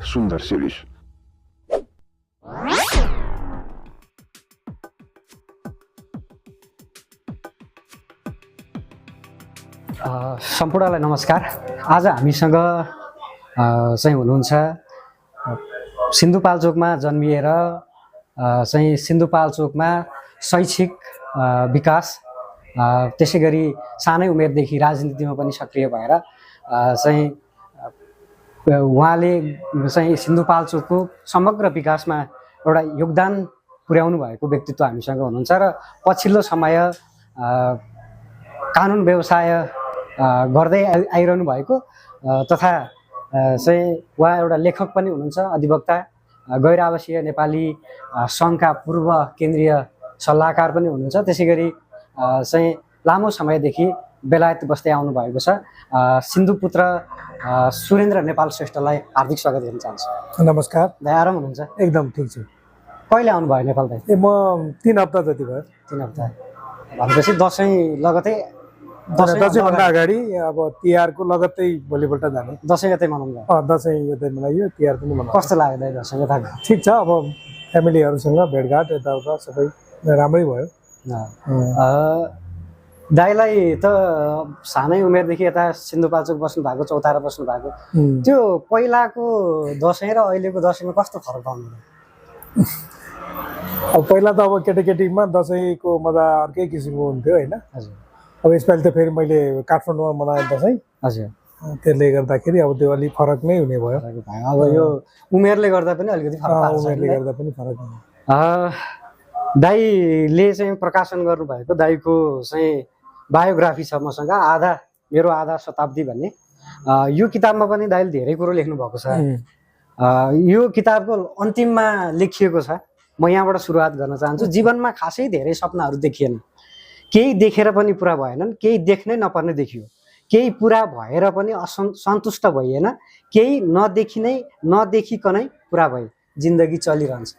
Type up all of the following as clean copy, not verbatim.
सुन्दर सिरिज। सम्पूर्णलाई नमस्कार। आज हामीसँग चाहिँ हुनुहुन्छ सिन्धुपाल्चोकमा जन्मिएर चाहिँ सिन्धुपाल्चोकमा शैक्षिक विकास त्यसै गरी सानै उमेरदेखि राजनीतिमा पनि सक्रिय भएर चाहिँ उहाँले चाहिँ सिन्धुपाल्चोकको समग्र विकासमा एउटा योगदान पुर्याउनु भएको व्यक्तित्व हामीसँग हुनुहुन्छ र पछिल्लो समय कानुन व्यवसाय गर्दै आइरहनु भएको तथा चाहिँ उहाँ एउटा लेखक पनि हुनुहुन्छ, अधिवक्ता, गैर आवासीय नेपाली सङ्घका पूर्व केन्द्रीय सल्लाहकार पनि हुनुहुन्छ। त्यसै गरी चाहिँ लामो समयदेखि बेलायत बस्दै आउनु भएको छ। सिन्धुपुत्र सुरेन्द्र नेपाल श्रेष्ठलाई हार्दिक स्वागत गर्न चाहन्छु। नमस्कार। दाइ आराम हुनुहुन्छ? एकदम ठिक छु। कहिले आउनुभयो नेपाल दाइ? म 3 हप्ता जति भयो। 3 हप्ता भनेपछि दसैँ लगतै दसैँभन्दा अगाडि अब तिहारको लगत्तै भोलिपल्ट जाने। दसैँ यतै मनाउनु भयो? दसैँ यतै मनाइयो, तिहार पनि मनाइयो। कस्तो लाग्यो दाइ दसैँ यताको? ठिक छ। अब फ्यामिलीहरूसँग भेटघाट यताउता सबै राम्रै भयो। दाइलाई त सानै उमेरदेखि यता सिन्धुपाल्चोक बस्नु भएको, चौतारा बस्नु भएको, त्यो पहिलाको दसैँ र अहिलेको दसैँमा कस्तो फरक पाउनु? अब पहिला त अब केटाकेटीमा दसैँको मजा अर्कै किसिमको हुन्थ्यो होइन। हजुर। अब यसपालि त फेरि मैले काठमाडौँमा मनाएँ दसैँ। हजुर। त्यसले गर्दाखेरि अब त्यो अलिक फरक नै हुने भयो। अब यो उमेरले गर्दा पनि अलिकति फरक पार्छ। उमेरले गर्दा पनि फरक हुन्छ। दाइले चाहिँ प्रकाशन गर्नुभएको दाइको चाहिँ बायोग्राफी छ मसँग, मेरो आधा शताब्दी भन्ने। यो किताबमा पनि दाइले धेरै कुरो लेख्नु भएको छ। यो किताबको अन्तिममा लेखिएको छ, म यहाँबाट सुरुवात गर्न चाहन्छु। जीवनमा खासै धेरै सपनाहरू देखिएन, केही देखेर पनि पुरा भएनन्, केही देख्नै नपर्ने देखियो, केही पुरा भएर पनि सन्तुष्ट भइएन, केही नदेखिकनै पुरा भयो, जिन्दगी चलिरहन्छ।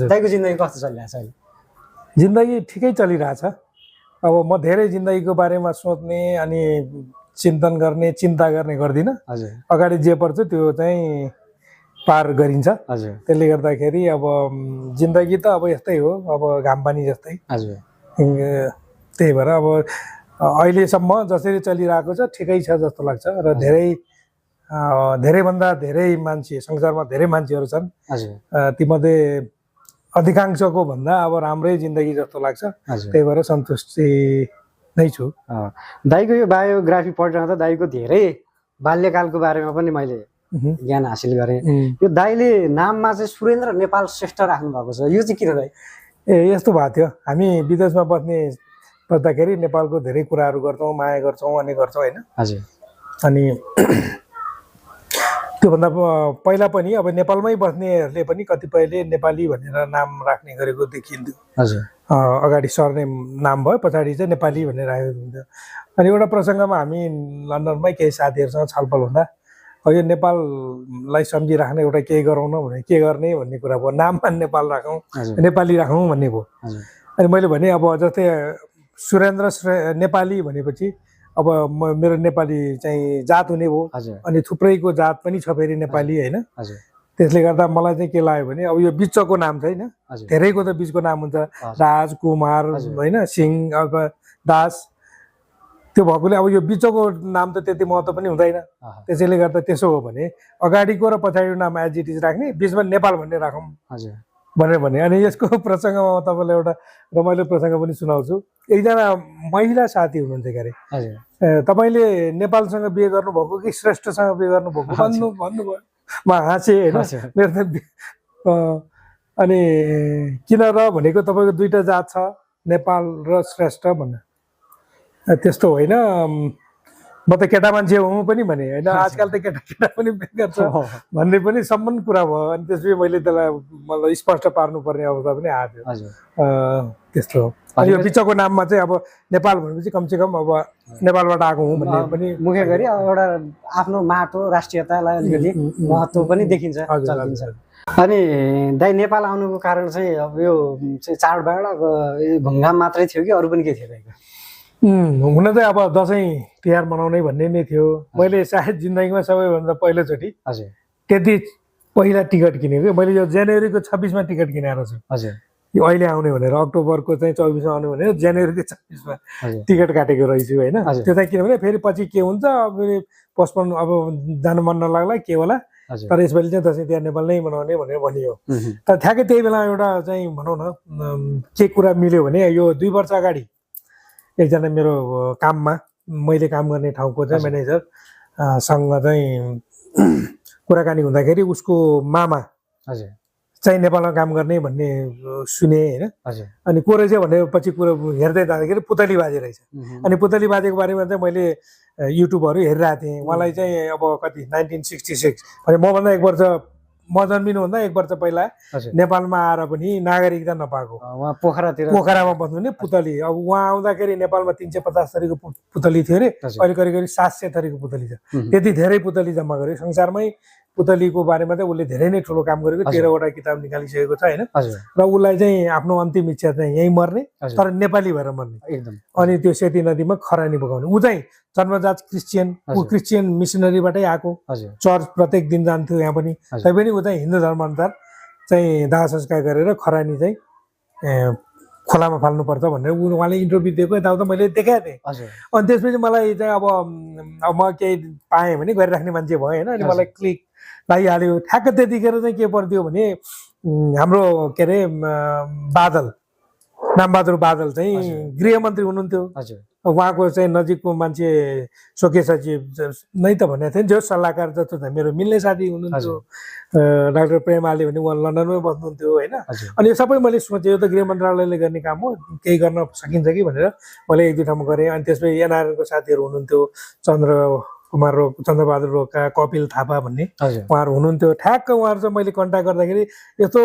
दाइको जिन्दगी कस्तो चलिरहेछ अहिले? जिन्दगी ठिकै चलिरहेछ। अब म धेरै जिन्दगीको बारेमा सोच्ने अनि चिन्ता गर्ने गर्दिनँ। हजुर। अगाडि जे पर्छ त्यो चाहिँ पार गरिन्छ। हजुर। त्यसले गर्दाखेरि अब जिन्दगी त अब यस्तै हो, अब घाम पानी जस्तै। हजुर। त्यही भएर अब अहिलेसम्म जसरी चलिरहेको छ ठिकै छ जस्तो लाग्छ। र धेरैभन्दा धेरै मान्छे संसारमा धेरै मान्छेहरू छन्। तीमध्ये अधिकांशको भन्दा अब राम्रै जिन्दगी जस्तो लाग्छ। त्यही भएर सन्तुष्टि नै छु। दाइको यो बायोग्राफी पढिरहँदा दाइको धेरै बाल्यकालको बारेमा पनि मैले ज्ञान हासिल गरेँ। यो दाइले नाममा चाहिँ सुरेन्द्र नेपाल श्रेष्ठ राख्नु भएको छ, यो चाहिँ किन दाइ? यस्तो भएको थियो, हामी विदेशमा बस्दाखेरि नेपालको धेरै कुराहरू गर्छौँ, माया गर्छौँ अनि गर्छौँ होइन। हजुर। अनि त्योभन्दा पहिला पनि अब नेपालमै बस्नेहरूले पनि कतिपयले नेपाली भनेर नाम राख्ने गरेको देखिन्थ्यो। हजुर। अगाडि सर्ने नाम भयो, पछाडि चाहिँ नेपाली भनेर राखेको हुन्थ्यो। अनि एउटा प्रसङ्गमा हामी लन्डनमै केही साथीहरूसँग छलफल हुँदा यो नेपाललाई सम्झिराख्ने एउटा केही गरौँ न भने के गर्ने भन्ने कुरा भयो। नाममा नेपाल राखौँ, नेपाली राखौँ भन्ने भयो। अनि मैले भने अब जस्तै सुरेन्द्र नेपाली भनेपछि अब मेरो नेपाली चाहिँ जात हुने भयो। अनि थुप्रैको जात पनि छ फेरि नेपाली होइन। त्यसले गर्दा मलाई चाहिँ के लाग्यो भने अब यो बिचको नाम छैन, धेरैको त बिचको नाम हुन्छ, राज, कुमार होइन, सिंह, दास, त्यो भएकोले अब यो बिचको नाम त त्यति महत्त्व पनि हुँदैन। त्यसैले गर्दा त्यसो हो भने अगाडिको र पछाडिको नाम एज इट इज राख्ने, बिचमा नेपाल भन्ने राखौँ भनेर भने। अनि यसको प्रसङ्गमा तपाईँलाई एउटा रमाइलो प्रसङ्ग पनि सुनाउँछु। एकजना महिला साथी हुनुहुन्थ्यो क्यारे, तपाईँले नेपालसँग बिहे गर्नुभएको कि श्रेष्ठसँग बिहे गर्नुभएको भन्नुभयो। म हाँसेँ होइन, मेरो त अनि किन र भनेको तपाईँको 2टा जात छ, नेपाल र श्रेष्ठ भन्नु। त्यस्तो होइन, म त केटा मान्छे हुँ पनि भने होइन, आजकल त केटा पनि बिहे गर्छ भन्ने पनि सम्बन्ध कुरा भयो। अनि त्यसपछि मैले मलाई स्पष्ट पार्नुपर्ने अवस्था पनि आएको थियो। त्यस्तो हो। अनि यो बिचको नाममा चाहिँ अब नेपाल भनेपछि कमसेकम अब नेपालबाट आएको हुँ भन्ने पनि मुख्य गरी एउटा आफ्नो माटो राष्ट्रियतालाई अलिकति महत्त्व पनि देखिन्छ। अनि दाइ नेपाल आउनुको कारण चाहिँ अब यो चाहिँ चाडबाड घुमघाम मात्रै थियो कि अरू पनि के थियो दाइको? हुन चाहिँ अब दसैँ तिहार मनाउने भन्ने नै थियो। मैले सायद जिन्दगीमा सबैभन्दा पहिलोचोटि त्यति पहिला टिकट किनेको मैले यो जनवरीको 26मा टिकट किनेर छु हजुर यो अहिले आउने भनेर अक्टोबरको चाहिँ 24मा आउने भनेर जनवरीको 26मा हजुर टिकट काटेको रहेछु होइन हजुर। त्यो चाहिँ किनभने फेरि पछि के हुन्छ अब फेरि पोस्टपोन अब जान मन नलाग्ला के होला हजुर तर यसपालि चाहिँ दसैँ तिहार नेपाल नै मनाउने भनेर भनियो उहुँ, तर ठ्याक्कै त्यही बेला एउटा चाहिँ भनौँ न के कुरा मिल्यो भने यो 2 वर्ष अगाडि एकजना मेरो काममा मैले काम गर्ने ठाउँको चाहिँ हजुर। म्यानेजर सँग चाहिँ कुराकानी हुँदाखेरि उसको मामा हजुर चाहिँ नेपालमा काम गर्ने भन्ने सुने होइन हजुर अनि को रहेछ भनेर पछि कुरो हेर्दै जाँदाखेरि पुतली बाजे रहेछ उहुँ, अनि पुतली बाजेको बारेमा चाहिँ मैले युट्युबहरू हेरिरहेको थिएँ उहाँलाई चाहिँ अब कति 1966 भने मभन्दा 1 वर्ष म जन्मिनुभन्दा 1 वर्ष पहिला हजुर नेपालमा आएर पनि नागरिकता नपाएको उहाँ पोखरातिर पोखरामा बस्नु पुतली अब उहाँ आउँदाखेरि नेपालमा 350 थरीको पुतली थियो अरे हजुर अहिले करिब करिब 700 थरीको पुतली छ उहुँ, त्यति धेरै पुतली जम्मा गर्यो संसारमै पुतलीको बारेमा चाहिँ उसले धेरै नै ठुलो काम गरेको हजुर। 13वटा किताब निकालिसकेको छ होइन हजुर र उसलाई चाहिँ आफ्नो अन्तिम इच्छा चाहिँ यहीँ मर्ने हजुर तर नेपाली भएर मर्ने एकदम अनि त्यो सेती नदीमा खरानी बोकाउने ऊ चाहिँ जन्मजात क्रिस्चियन ऊ हजुर। क्रिस्चियन मिसनरीबाटै आएको हजुर चर्च प्रत्येक दिन जान्थ्यो यहाँ पनि हजुर। तैपनि ऊ चाहिँ हिन्दू धर्मअनुसार चाहिँ दाह संस्कार गरेर खरानी चाहिँ खोलामा फाल्नुपर्छ भनेर उहाँले इन्टरभ्यू दिएको यताउता मैले देखाएको थिएँ हजुर अनि त्यसपछि मलाई चाहिँ अब म केही पाएँ भने गरिराख्ने मान्छे भयो होइन अनि हजुर। मलाई क्लिक लागिहाल्यो ठ्याक्क त्यतिखेर चाहिँ के पर्थ्यो भने हाम्रो के अरे बादल नामबहादुर बादल चाहिँ हजुर। गृहमन्त्री हुनुहुन्थ्यो हजुर उहाँको चाहिँ नजिकको मान्छे स्वकीय सचिव नै त भनेको थियो नि जो सल्लाहकार जस्तो त मेरो मिल्ने साथी हुनुहुन्थ्यो डाक्टर प्रेमाले भने उहाँ लन्डनमै बस्नुहुन्थ्यो होइन हजुर अनि यो सबै मैले सोचेँ यो त गृह मन्त्रालयले गर्ने काम हो केही गर्न सकिन्छ कि भनेर मैले 1-2 ठाउँमा गरेँ अनि त्यसपछि एनआरएनको साथीहरू हुनुहुन्थ्यो चन्द्रबहादुर रोका कपिल थापा भन्ने हजुर उहाँहरू हुनुहुन्थ्यो ठ्याक्क उहाँहरू चाहिँ मैले कन्ट्याक्ट गर्दाखेरि यस्तो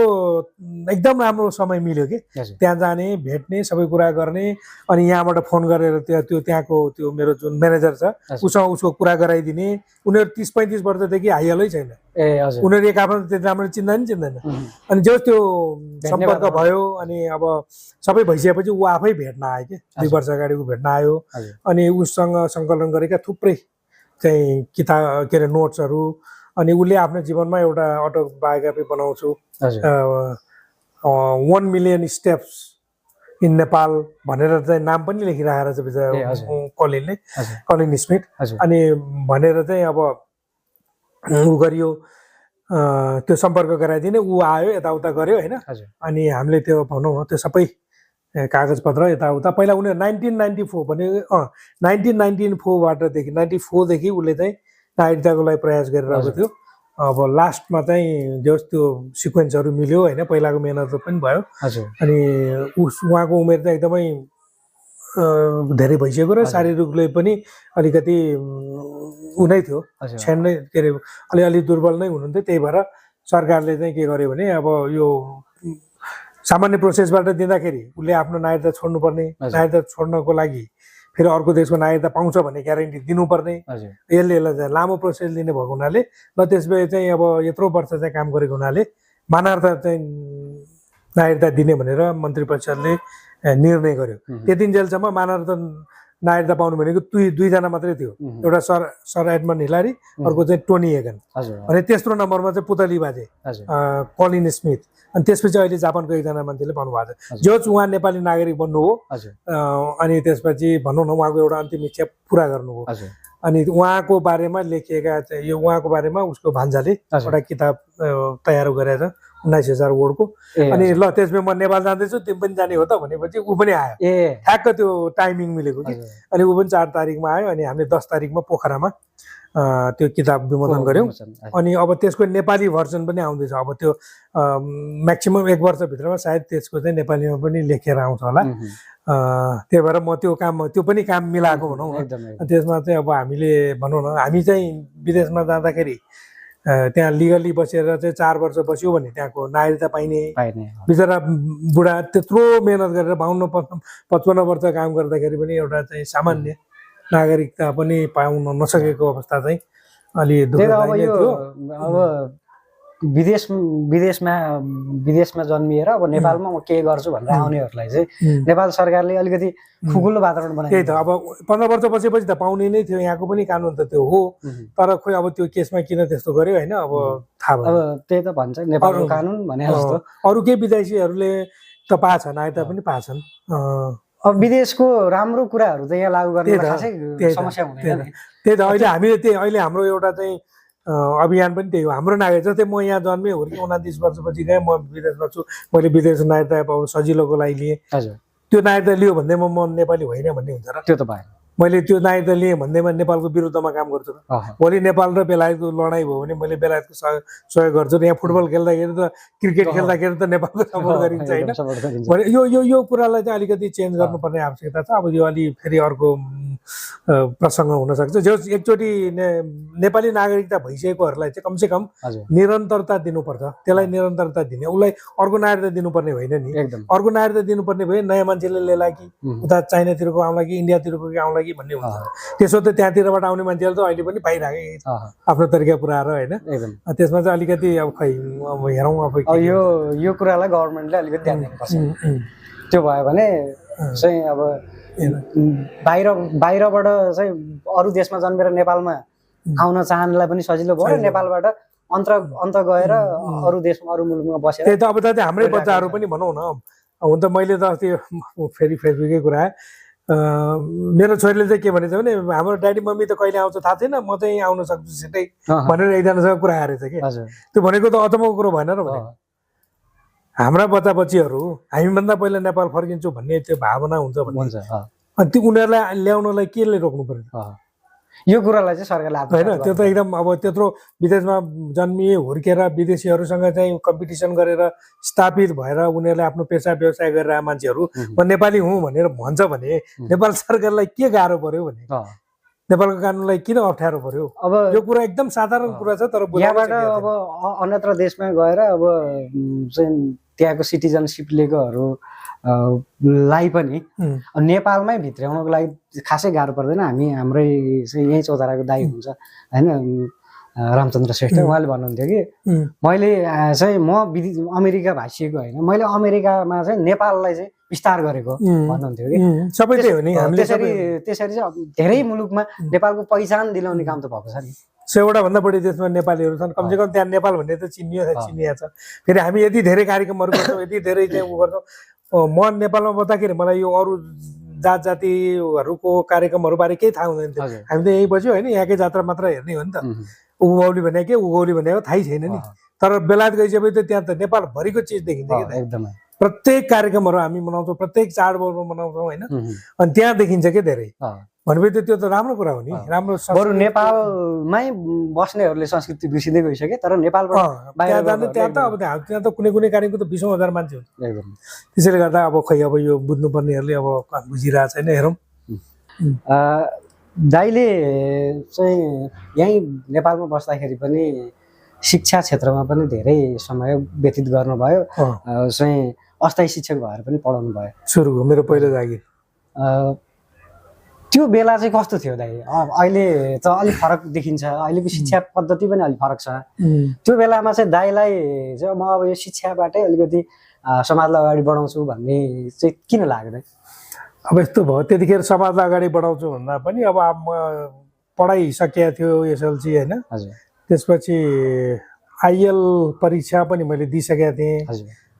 एकदम राम्रो समय मिल्यो कि हजुर त्यहाँ जाने भेट्ने सबै कुरा गर्ने अनि यहाँबाट फोन गरेर त्यहाँको त्यो मेरो जुन म्यानेजर छ हजुर। उसँग उसको कुरा गराइदिने उनीहरू 30-35 वर्षदेखि आइहालै छैन ए हजुर उनीहरू एक आफ्नो त्यति राम्रो चिन्दैन नि चिन्दैन उहुँ, अनि जो त्यो भेट्ने सम्पर्क बाटोमा। भयो अनि अब सबै भइसकेपछि ऊ आफै भेट्न आयो कि 2 हजुर। वर्ष अगाडि ऊ भेट्न आयो हजुर अनि उसँग सङ्कलन गरेका थुप्रै चाहिँ किताब के अरे नोट्सहरू अनि उसले आफ्नो जीवनमा एउटा अटोबायोग्राफी बनाउँछु हजुर 1 मिलियन स्टेप्स इन नेपाल भनेर चाहिँ नाम पनि लेखिराखेर छ ए, बिचरा हजुर। कलिनले हजुर कलिन स्मिथ हजुर अनि भनेर चाहिँ अब ऊ गरियो त्यो सम्पर्क गराइदिने ऊ आयो यताउता गर्यो होइन हजुर अनि हामीले त्यो भनौँ न त्यो सबै कागजपत्र यताउता पहिला उनीहरू 1994 भने 1994बाटदेखि 94देखि उसले चाहिँ नागरिकताको लागि प्रयास गरिरहेको हजुर। थियो अब लास्टमा चाहिँ जस त्यो सिक्वेन्सहरू मिल्यो होइन पहिलाको मेहनत पनि भयो हजुर अनि उहाँको उमेर चाहिँ एकदमै धेरै भइसक्यो र हजुर। शारीरिक रूपले पनि अलिकति ऊ नै थियो हजुर क्षण नै के अरे अलि दुर्बल नै हुनुहुन्थ्यो त्यही भएर सरकारले चाहिँ के गर्यो भने अब यो सामान्य प्रोसेसबाट दिँदाखेरि उसले आफ्नो नागरिकता छोड्नुपर्ने हजुर। नागरिकता छोड्नको लागि फेरि अर्को देशको नागरिकता पाउँछ भन्ने ग्यारेन्टी दिनुपर्ने हजुर यसलाई चाहिँ लामो प्रोसेस लिने भएको हुनाले र त्यसपछि चाहिँ अब यत्रो वर्ष चाहिँ काम गरेको हुनाले मानवता चाहिँ नागरिकता दिने भनेर मन्त्री परिषदले निर्णय गर्यो उहुँ, त्यतिन्जेलसम्म मानवता नागरिकता पाउनु भनेको दुईजना मात्रै थियो उहुँ, एउटा सर एडमन्ड हिलारी अर्को चाहिँ टोनी हेगन हजुर अनि तेस्रो नम्बरमा चाहिँ पुतली बाजे हजुर कलिन स्मिथ अनि त्यसपछि अहिले जापानको एकजना मान्छेले भन्नुभएको छ हजुर। जो उहाँ नेपाली नागरिक बन्नु हो हजुर अनि त्यसपछि भनौँ न उहाँको एउटा अन्तिम इच्छा पुरा गर्नु हो हजुर अनि उहाँको बारेमा लेखिएका चाहिँ यो उहाँको बारेमा उसको भान्जाले हजुर। एउटा किताब तयार गरेर 19,000 वर्डको ए अनि ल त्यसमा म नेपाल जाँदैछु तिमी पनि जाने हो त भनेपछि ऊ पनि आयो ए ठ्याक्क त्यो टाइमिङ मिलेको कि हजुर अनि ऊ पनि 4 तारिकमा आयो अनि हामीले 10 तारिकमा पोखरामा त्यो किताब विमोचन गऱ्यौँ अनि अब त्यसको नेपाली भर्जन पनि आउँदैछ अब त्यो म्याक्सिमम 1 वर्षभित्रमा सायद त्यसको चाहिँ नेपालीमा पनि लेखेर आउँछ होला उहुँ, त्यही भएर म त्यो पनि काम मिलाएको भनौँ न एकदमै अनि त्यसमा चाहिँ अब हामीले भनौँ न हामी चाहिँ विदेशमा जाँदाखेरि त्यहाँ लिगली बसेर चाहिँ 4 वर्ष बस्यो भने त्यहाँको नागरिकता पाइने पाइने बिचरा बुढा त्यत्रो मेहनत गरेर 52-55 वर्ष काम गर्दाखेरि पनि एउटा चाहिँ सामान्य नागरिकता पनि पाउन नसकेको अवस्था चाहिँ अलि त्यही त अब दुःखदायी नै यो थियो अब विदेशमा जन्मिएर अब नेपालमा म के गर्छु भनेर आउनेहरूलाई चाहिँ नेपाल सरकारले अलिकति खुकुलो वातावरण बनायो। त्यही त अब 15 वर्ष बसेपछि त पाउने नै थियो, यहाँको पनि कानुन त त्यो हो, तर खोइ अब त्यो केसमा किन त्यस्तो गर्यो होइन, अब थाहा भयो। अब त्यही त भन्छ नेपालको कानुन भने जस्तो अरू केही विदेशीहरूले त पाछन्, आए तापनि पाछन्। अब विदेशको राम्रो कुराहरू त यहाँ लागू गर्ने खासै समस्या हुँदैन। त्यही त अहिले हामीले अहिले हाम्रो एउटा चाहिँ अभियान पनि त्यही हो। हाम्रो नागरिक जस्तै म यहाँ जन्मेँ हुर्केँ 29 वर्षपछि गएँ, म विदेशमा छु, मैले विदेश नागरिकता अब सजिलोको लागि लिएँ। त्यो नागरिकता लियो भन्दै म नेपाली होइन भन्ने हुन्छ र? त्यो त भएन। मैले त्यो नागरिकता लिएँ भन्दैमा नेपालको विरुद्धमा काम गर्छु र? भोलि नेपाल र बेलायतको लडाइँ भयो भने मैले बेलायतको सहयोग गर्छु र यहाँ फुटबल खेल्दाखेरि त क्रिकेट खेल्दाखेरि त नेपालको सपोर्ट गरिन्छ होइन। यो कुरालाई चाहिँ अलिकति चेन्ज गर्नुपर्ने आवश्यकता छ। अब यो अलि फेरि अर्को प्रसङ्ग हुनसक्छ। जो एकचोटि नेपाली नागरिकता भइसकेकोहरूलाई चाहिँ कमसेकम निरन्तरता दिनुपर्छ। त्यसलाई निरन्तरता दिने, उसलाई अर्को नागरिकता दिनुपर्ने होइन नि। अर्को नागरिकता दिनुपर्ने भए नयाँ मान्छेले लिएला कि उता चाइनातिरको आउला कि इन्डियातिरको आउला कि भन्ने हुन्छ। त्यसो त त्यहाँतिरबाट आउने मान्छेले त अहिले पनि पाइराखे आफ्नो तरिका पुऱ्याएर होइन। त्यसमा चाहिँ अलिकति अब खै अब हेरौँ अब यो कुरालाई गभर्मेन्टले अलिकति ध्यान दिनुपर्छ। त्यो भयो भने चाहिँ अब बाहिरबाट चाहिँ अरू देशमा जन्मेर नेपालमा आउन चाहनेलाई पनि सजिलो भयो, नेपालबाट अन्त गएर अरू देशमा अरू मुलुकमा बसेर। त्यही त अब त हाम्रै बच्चाहरू पनि भनौँ न, हुन त मैले त अस्ति फेरि फेसबुकै कुरा मेरो छोरीले चाहिँ के भनेछ भने हाम्रो ड्याडी मम्मी त कहिले आउँछ थाहा छैन, म चाहिँ आउन सक्छु छिटै भनेर एकजनासँग कुरा गरेछ कि। त्यो भनेको त अचम्मको कुरो भएन र भने हाम्रा बच्चा बच्चीहरू हामीभन्दा पहिला नेपाल फर्किन्छु भन्ने त्यो भावना हुन्छ भने अनि त्यो उनीहरूलाई ल्याउनलाई केले रोक्नु पर्यो? यो कुरालाई चाहिँ सरकारले होइन, त्यो त एकदम अब त्यत्रो विदेशमा जन्मिए हुर्केर विदेशीहरूसँग चाहिँ कम्पिटिसन गरेर स्थापित भएर उनीहरूले आफ्नो पेसा व्यवसाय गरेर मान्छेहरू म नेपाली हुँ भनेर भन्छ भने नेपाल सरकारलाई के गाह्रो पर्यो भने, नेपालको कानुनलाई किन अप्ठ्यारो पर्यो? अब यो कुरा एकदम साधारण कुरा छ, तर यहाँबाट अब अन्यत्र देशमा गएर अब चाहिँ त्यहाँको सिटिजनसिप लिएकोहरू लाई पनि नेपालमै भित्र्याउनको लागि खासै गाह्रो पर्दैन। हाम्रै चाहिँ यहीँ चौताराको दाइ हुन्छ होइन, रामचन्द्र श्रेष्ठ, उहाँले भन्नुहुन्थ्यो कि मैले चाहिँ म अमेरिका भाषिएको होइन, मैले अमेरिकामा चाहिँ नेपाललाई चाहिँ विस्तार गरेको भन्नुहुन्थ्यो कि। सबै त्यही हो नि, त्यसरी चाहिँ धेरै मुलुकमा नेपालको पहिचान दिलाउने काम त भएको छ नि। 100 भन्दा बढी देशमा नेपालीहरू छन्, कमसेकम त्यहाँ नेपाल भन्ने त चिनिया छ। फेरि हामी यति धेरै कार्यक्रमहरू गर्छौँ, यति धेरै चाहिँ उ गर्छौँ। म नेपालमा बस्दाखेरि मलाई यो अरू जात जातिहरूको कार्यक्रमहरू बारे केही थाहा हुँदैन थियो। हामी त यहीँ बस्यो होइन, यहाँकै जात्रा मात्र हेर्ने हो नि त। उगौली भने के उगौली भनेको थाहै छैन नि। तर बेलायत गइसकेपछि त त्यहाँ त नेपालभरिको चिज देखिन्छ कि एकदमै। प्रत्येक कार्यक्रमहरू हामी मनाउँछौँ, प्रत्येक चाडपर्व मनाउँछौँ होइन, अनि त्यहाँ देखिन्छ क्या धेरै। भनेपछि त्यो त राम्रो कुरा हो नि। राम्रो बरु नेपालमै बस्नेहरूले संस्कृति बिर्सिँदै गइसके, तर नेपालबाट बाहिर जानु त्यहाँ त कुनै कुनै कार्यक्रमको त 20,000 मान्छे हुन्छ। त्यसैले गर्दा अब खै अब यो बुझ्नुपर्नेहरूले अब बुझिरहेको छैन, हेरौँ। दाइले चाहिँ यहीँ नेपालमा बस्दाखेरि पनि शिक्षा क्षेत्रमा पनि धेरै समय व्यतीत गर्नुभयो, चाहिँ अस्थायी शिक्षक भएर पनि पढाउनु भयो। सुरुको मेरो पहिलो जागिर त्यो बेला चाहिँ कस्तो थियो दाइ? अहिले त अलिक फरक देखिन्छ, अहिलेको शिक्षा पद्धति पनि अलिक फरक छ। त्यो बेलामा चाहिँ दाइलाई चाहिँ म अब यो शिक्षाबाटै अलिकति समाजलाई अगाडि बढाउँछु भन्ने चाहिँ किन लाग्यो? अब यस्तो भयो, त्यतिखेर समाजलाई अगाडि बढाउँछु भन्दा पनि अब म पढाइ सकिएको थियो एसएलसी होइन, त्यसपछि आइएल परीक्षा पनि मैले दिइसकेको थिएँ।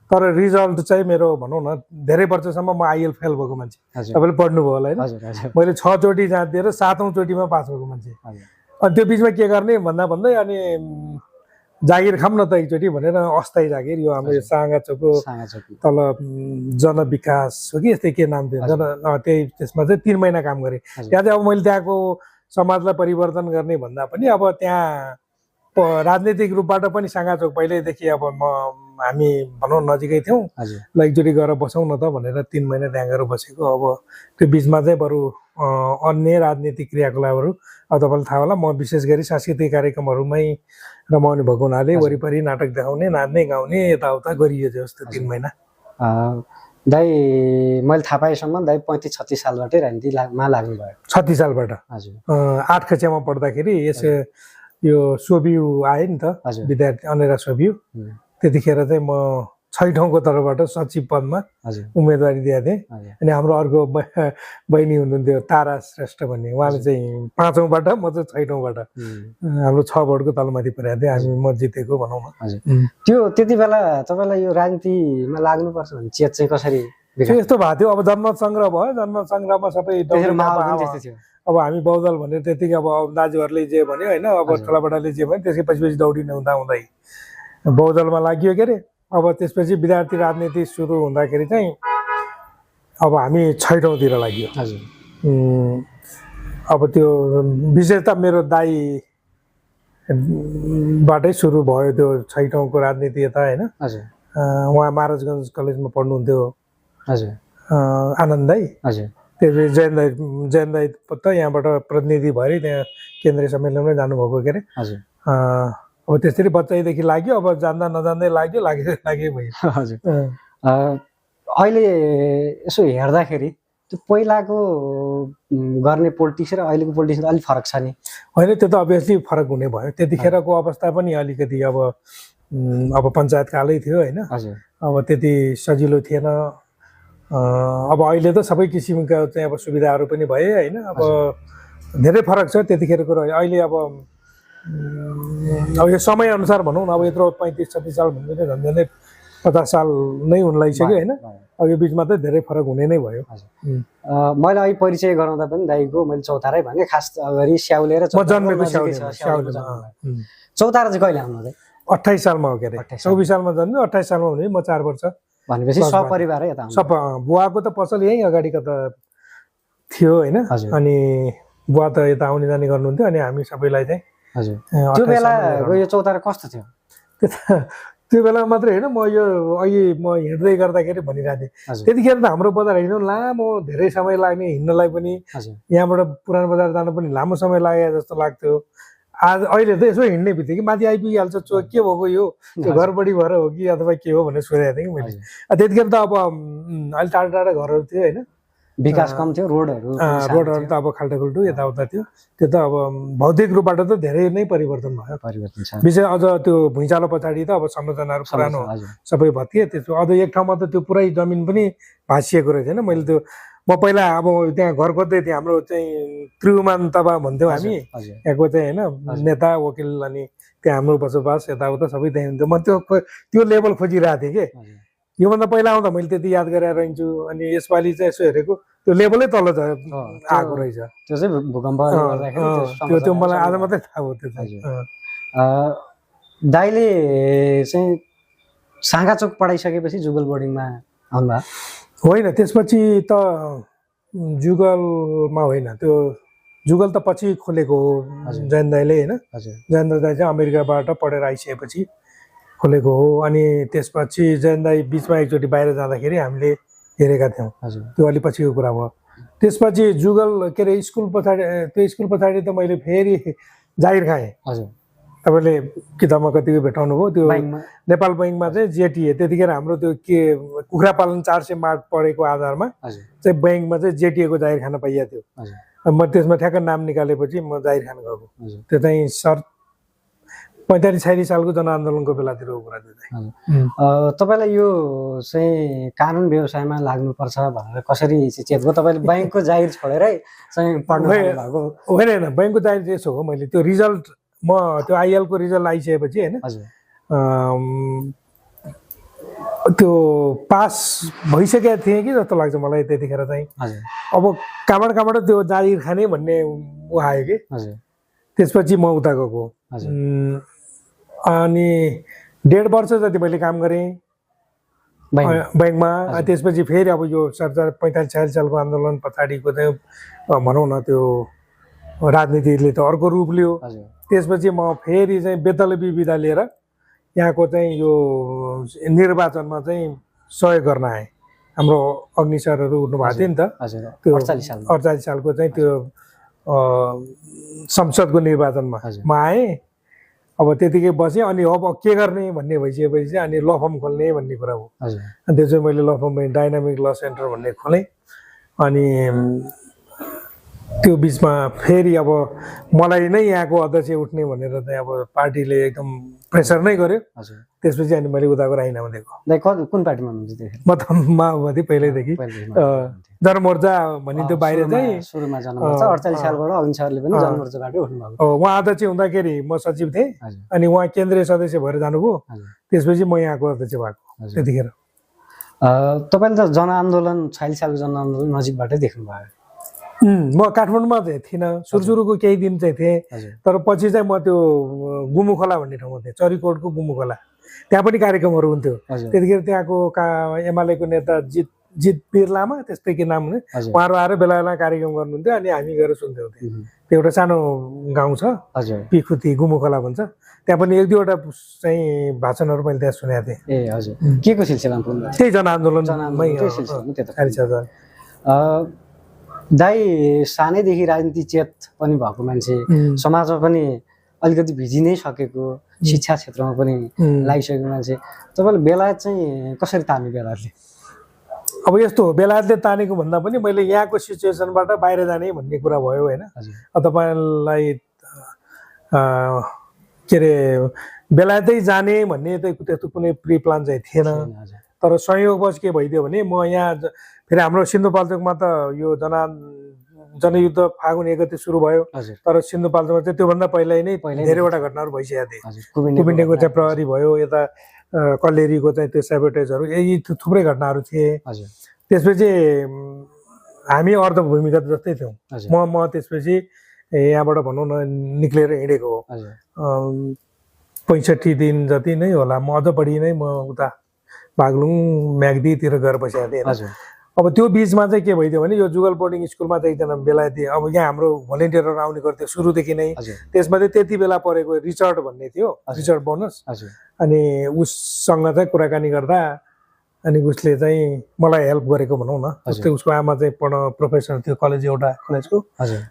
तर रिजल्ट चाहिँ मेरो भनौँ न धेरै वर्षसम्म म आइएल फेल भएको मान्छे। तपाईँले पढ्नुभयो होला होइन, मैले 6 चोटि जाँच दिएर 7औं चोटिमा पास भएको मान्छे। अनि त्यो बिचमा के गर्ने भन्दै अनि जागिर खाम न त एकचोटि भनेर अस्थायी जागिर, यो हाम्रो साँगा चोकको तल जनविकास हो कि यस्तै के नाम थियो त्यही, त्यसमा चाहिँ 3 महिना काम गरेँ। त्यहाँ चाहिँ अब मैले त्यहाँको समाजलाई परिवर्तन गर्ने भन्दा पनि अब त्यहाँ राजनीतिक रूपबाट पनि साँगा चोक पहिल्यैदेखि अब हामी भनौँ नजिकै थियौँ, ल एकचोटि गएर बसौँ न त भनेर 3 महिना त्यहाँ गएर बसेको। अब त्यो बिचमा चाहिँ बरु अन्य राजनीतिक क्रियाकलापहरू, अब तपाईँलाई थाहा होला म विशेष गरी सांस्कृतिक कार्यक्रमहरूमै रमाउने भएको हुनाले वरिपरि नाटक देखाउने, नाच्ने, गाउने यताउता गरियो जस्तो 3 महिना। दाइ मैले थाहा पाएसम्म दाइ 35-36 सालबाटै राजनीतिमा लाग्नुभयो। 36 सालबाट? हजुर। 8 कक्षामा पढ्दाखेरि यस यो सोभियु आयो नि त हजुर। विद्यार्थी अनेरा सोभियु, त्यतिखेर चाहिँ म 6 ठाउँको तर्फबाट सचिव पदमा हजुर उम्मेदवारी दिएको थिएँ। हजुर अनि हाम्रो अर्को बहिनी हुनुहुन्थ्यो तारा श्रेष्ठ भन्ने, उहाँले चाहिँ 5 ठाउँबाट, म चाहिँ 6 ठाउँबाट, हाम्रो 6 भोटको तलमाथि पुर्याएको थियो हामी, म जितेको भनौँ न। हजुर त्यो त्यति बेला तपाईँलाई यो राजनीतिमा लाग्नुपर्छ भने चेत चाहिँ कसरी त्यो यस्तो भएको थियो, अब जनमत सङ्ग्रह भयो, जनमत सङ्ग्रहमा सबै माहौल पनि त्यस्तै थियो। अब हामी बहुदल भनेर त्यतिकै अब दाजुहरूले जे भन्यो होइन, अब ठुलाबडाले जे भन्यो त्यसकै पछि दौडिने हुँदै बहुदलमा लाग्यो के अरे। अब त्यसपछि विद्यार्थी राजनीति सुरु हुँदाखेरि चाहिँ अब हामी 6 ठाउँतिर लाग्यो। हजुर अब त्यो विशेषतः मेरो दाइ बाटै सुरु भयो त्यो 6 ठाउँको राजनीति यता होइन। हजुर उहाँ महाराजगञ्ज कलेजमा पढ्नुहुन्थ्यो, हजुर आनन्द दाई। हजुर त्यसपछि जैन दाई त यहाँबाट प्रतिनिधि भएर त्यहाँ केन्द्रीय सम्मेलनमै जानुभएको के अरे। हजुर अब त्यसरी बच्चैदेखि लाग्यो, अब जान्दा नजान्दै लाग्यो भयो। हजुर अहिले यसो हेर्दाखेरि त्यो पहिलाको गर्ने पोलिटिक्स र अहिलेको पोलिटिक्स अलिक फरक छ नि? होइन, त्यो त अभियसली फरक हुने भयो। त्यतिखेरको अवस्था पनि अलिकति अब पञ्चायतकालै थियो होइन, अब त्यति सजिलो थिएन। अब अहिले त सबै किसिमका चाहिँ अब सुविधाहरू पनि भए होइन, अब धेरै फरक छ त्यतिखेरको र अहिले। अब यो समयअनुसार भनौँ न, अब यत्रो 35-36 साल भन्ने झन्झनै 50 साल नै हुन लागिसक्यो होइन। अब यो बिचमा त धेरै फरक हुने नै भयो। मैले अहिले परिचय गराउँदा पनि दाइको मैले चौतारै भने, खास गरी स्याउले र जन्मेको चौतारा चाहिँ कहिले आउनु? 28 सालमा हो के अरे, 24 सालमा जन्म्यो, 28 सालमा हुने म 4 वर्ष भनेपछि सपरिवारै यता आउनु। बुवाको त पसल यहीँ अगाडि कता थियो होइन, अनि बुवा त यता आउने जाने गर्नुहुन्थ्यो, अनि हामी सबैलाई चाहिँ। हजुर त्यो बेलाको यो चौतारा कस्तो थियो? त्यो बेला मात्रै होइन, म यो अहिले म हिँड्दै गर्दाखेरि भनिरहेको थिएँ, त्यतिखेर त हाम्रो बजार हिँड्नु लामो, धेरै समय लाग्ने, हिँड्नलाई पनि यहाँबाट पुरानो बजार जानु पनि लामो समय लागे जस्तो लाग्थ्यो। आज अहिले त यसो हिँड्ने बित्तिकै माथि आइपुगिहाल्छ, के भएको यो घर बढी भएर हो कि अथवा के हो भनेर सोधेको थिएँ कि मैले। त्यतिखेर त अब अहिले टाढा टाढा घरहरू थियो होइन, विकास कम थियो, रोडहरू त अब खाल्टाखुल्टु यताउता थियो। त्यो त अब भौतिक रूपबाट त धेरै नै परिवर्तन भयो। विशेष अझ त्यो भुइँचालो पछाडि त अब संरचनाहरू पुरानो सबै भत्किए। त्यसो अझ एक ठाउँमा त त्यो पुरै जमिन पनि भाँसिएको रहेछ होइन। मैले त्यो म पहिला अब त्यहाँ घर खोज्दै थिएँ, हाम्रो चाहिँ त्रिउमान तबा भन्थ्यौँ हामी यहाँको चाहिँ होइन, नेता वकिल, अनि त्यहाँ हाम्रो बसोबास यताउता सबै त्यहीँ हुन्थ्यो। म त्यो लेभल खोजिरहेको थिएँ कि योभन्दा पहिला आउँदा मैले त्यति याद गरेर रहन्छु, अनि यसपालि चाहिँ यसो हेरेको त्यो लेभलै तल आएको रहेछ। त्यो चाहिँ भूकम्प त्यो मलाई आज मात्रै थाहा भयो। त्यो दाइले चाहिँ साँगाचोक पढाइसकेपछि जुगल बोर्डिङमा आउनुभयो? होइन, त्यसपछि त जुगलमा होइन, त्यो जुगल त पछि खोलेको हो जयन दाइले होइन। जयेन्द्र दाइ चाहिँ अमेरिकाबाट पढेर आइसकेपछि खोलेको हो। अनि त्यसपछि जयन दाइ बिचमा एकचोटि बाहिर जाँदाखेरि हामीले हेरेका थियौँ, त्यो अलि पछिको कुरा भयो। त्यसपछि जुगल के अरे स्कुल पछाडि त मैले फेरि जागिर खाएँ। तपाईँले किताबमा कतिको भेटाउनु भयो, त्यो नेपाल बैङ्कमा चाहिँ जेटिए, त्यतिखेर हाम्रो त्यो के कुखुरा पालन 400 मार्क पढेको आधारमा चाहिँ बैङ्कमा चाहिँ जेटिएको जागिर खान पाइएको थियो। म त्यसमा ठ्याक्क नाम निकालेपछि म जागिर खान गएको। त्यो चाहिँ 45-46 सालको जनआन्दोलनको बेलातिर हो कुरा। तपाईँलाई यो चाहिँ कानुन व्यवसायमा लाग्नुपर्छ भनेर कसरी चेत भयो? तपाईँले बैङ्कको जागिर छोडेरै चाहिँ पढ्नु भएको? होइन, बैङ्कको जागिर यसो हो, मैले त्यो रिजल्ट म त्यो आइएलको रिजल्ट आइसकेपछि होइन, त्यो पास भइसकेको थिएँ कि जस्तो लाग्छ मलाई त्यतिखेर चाहिँ। अब कहाँबाट त्यो जागिर खाने भन्ने ऊ आयो कि, त्यसपछि म उता गएको। अनि 1.5 वर्ष जति मैले काम गरेँ बैङ्कमा। त्यसपछि फेरि अब यो 45-46 सालको आन्दोलन पछाडिको चाहिँ भनौँ न, त्यो राजनीतिले त अर्को रूप लियो। त्यसपछि म फेरि चाहिँ बेतलबी बिदा लिएर यहाँको चाहिँ यो निर्वाचनमा चाहिँ सहयोग गर्न आएँ। हाम्रो अग्नि सरहरू उठ्नु भएको थियो नि त, त्यो 48 सालको चाहिँ त्यो संसदको निर्वाचनमा म आएँ। अब त्यतिकै बसेँ, अनि अब के गर्ने भन्ने भइसकेपछि चाहिँ अनि ल फर्म खोल्ने भन्ने कुरा हो। अनि त्यो चाहिँ मैले ल फर्म डाइनामिक ल सेन्टर भन्ने खोलेँ। अनि त्यो बिचमा फेरि अब मलाई नै यहाँको अध्यक्ष उठ्ने भनेर चाहिँ अब पार्टीले एकदम प्रेसर नै गर्यो। हजुर त्यसपछि अनि मैले उताको राजीनामा दिएको। दाइ कुन पार्टीमा हुनुहुन्छ त्यतिखेर? म त माओवादी पहिल्यैदेखि जनमोर्चा भनिन्थ्यो बाहिर चाहिँ सुरुमा जनमोर्चा 48 सालबाट अघि सरले पनि जनमोर्चाबाटै उठ्नुभएको। उहाँ अध्यक्ष हुँदाखेरि म सचिव थिएँ अनि उहाँ केन्द्रीय सदस्य भएर जानुभयो। त्यसपछि म यहाँको अध्यक्ष भएको त्यतिखेर। तपाईँले त जनआन्दोलन 46 सालको जनआन्दोलन नजिकबाटै देख्नुभयो। म काठमाडौँमा चाहिँ थिइनँ, सुरुको केही दिन चाहिँ थिएँ, तर पछि चाहिँ म त्यो गुमु खोला भन्ने ठाउँमा थिएँ, चरीकोटको गुमु खोला। त्यहाँ पनि कार्यक्रमहरू हुन्थ्यो। त्यतिखेर त्यहाँको एमालेको नेता जितवीर लामा त्यस्तै के नाम हुने उहाँहरू आएर बेला बेला कार्यक्रम गर्नुहुन्थ्यो अनि हामी गएर सुन्थ्यौँ। त्यो एउटा सानो गाउँ छ पिखुती गुमु खोला भन्छ, त्यहाँ पनि एक दुईवटा चाहिँ भाषणहरू मैले त्यहाँ सुनेको थिएँ। ए हजुर के को सिलसिलामा पुग्नु? त्यही जनआन्दोलन दाइ सानैदेखि राजनीति चेत पनि भएको मान्छे, समाजमा पनि अलिकति भिजिनै सकेको, शिक्षा क्षेत्रमा पनि लागिसकेको मान्छे, तपाईँले बेलायत चाहिँ कसरी तान्नु? बेलायतले अब यस्तो हो, बेलायतले तानेको भन्दा पनि मैले यहाँको सिचुएसनबाट बाहिर जाने भन्ने कुरा भयो होइन। तपाईँलाई के अरे बेलायतै जाने भन्ने त त्यस्तो कुनै प्रि प्लान चाहिँ थिएन, तर संयोगवश के भइदियो भने म यहाँ फेरि हाम्रो सिन्धुपाल्चोकमा त यो जनयुद्ध फागुन 1 गते सुरु भयो, तर सिन्धुपाल्चोकमा चाहिँ त्योभन्दा पहिल्यै नै धेरैवटा घटनाहरू भइसकेको थिए। कुबिन्डेको चाहिँ प्रहरी भयो, यता कल्लेरीको चाहिँ त्यो सेबोटेजहरू, यही थुप्रै घटनाहरू थिए। त्यसपछि हामी अर्ध भूमिगत जस्तै थियौँ। म त्यसपछि यहाँबाट भनौँ न निक्लेर हिँडेको हो। 65 दिन जति नै होला, म अझ बढी नै म उता बागलुङ म्याग्दीतिर गएर बसेको थिएँ। अब त्यो बिचमा चाहिँ के भइदियो भने यो जुगल बोर्डिङ स्कुलमा चाहिँ एकजना बेलायती, अब यहाँ हाम्रो भोलिन्टियरहरू आउने गर्थ्यो सुरुदेखि नै। त्यसमा चाहिँ त्यति बेला परेको रिचर्ड भन्ने थियो, रिचर्ड बोनस, अनि उससँग चाहिँ कुराकानी गर्दा अनि उसले चाहिँ मलाई हेल्प गरेको भनौँ न। जस्तै उसको आमा चाहिँ प्रोफेसर थियो कलेज, एउटा कलेजको,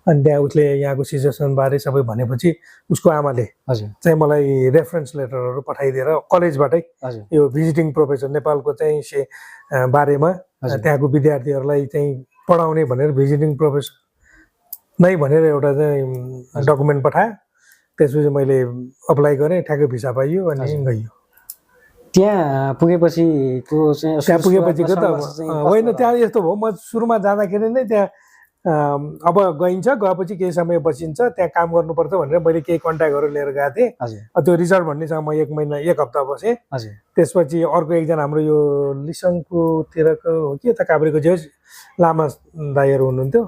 अनि त्यहाँ उसले यहाँको सिचुएसनबारे सबै भनेपछि उसको आमाले चाहिँ मलाई रेफरेन्स लेटरहरू पठाइदिएर कलेजबाटै यो भिजिटिङ प्रोफेसर नेपालको चाहिँ बारेमा त्यहाँको विद्यार्थीहरूलाई चाहिँ पढाउने भनेर भिजिटिङ प्रोफेसर नै भनेर एउटा चाहिँ डकुमेन्ट पठायो। त्यसपछि मैले अप्लाई गरेँ, ठ्याक्कै भिसा पाइयो अनि गइयो। त्यहाँ पुगेपछिको चाहिँ त्यहाँ पुगेपछिको त होइन, त्यहाँ यस्तो भयो, म सुरुमा जाँदाखेरि नै त्यहाँ अब गइन्छ, गएपछि केही समय बसिन्छ, त्यहाँ काम गर्नुपर्छ भनेर मैले केही कन्ट्याक्टहरू लिएर गएको थिएँ। त्यो रिचर्ड भन्नेसँग म 1 महिना 1 हप्ता बसेँ। त्यसपछि अर्को एकजना हाम्रो यो लिसङकोतिरको हो कि यता काभ्रेको जे लामा दाईहरू हुनुहुन्थ्यो,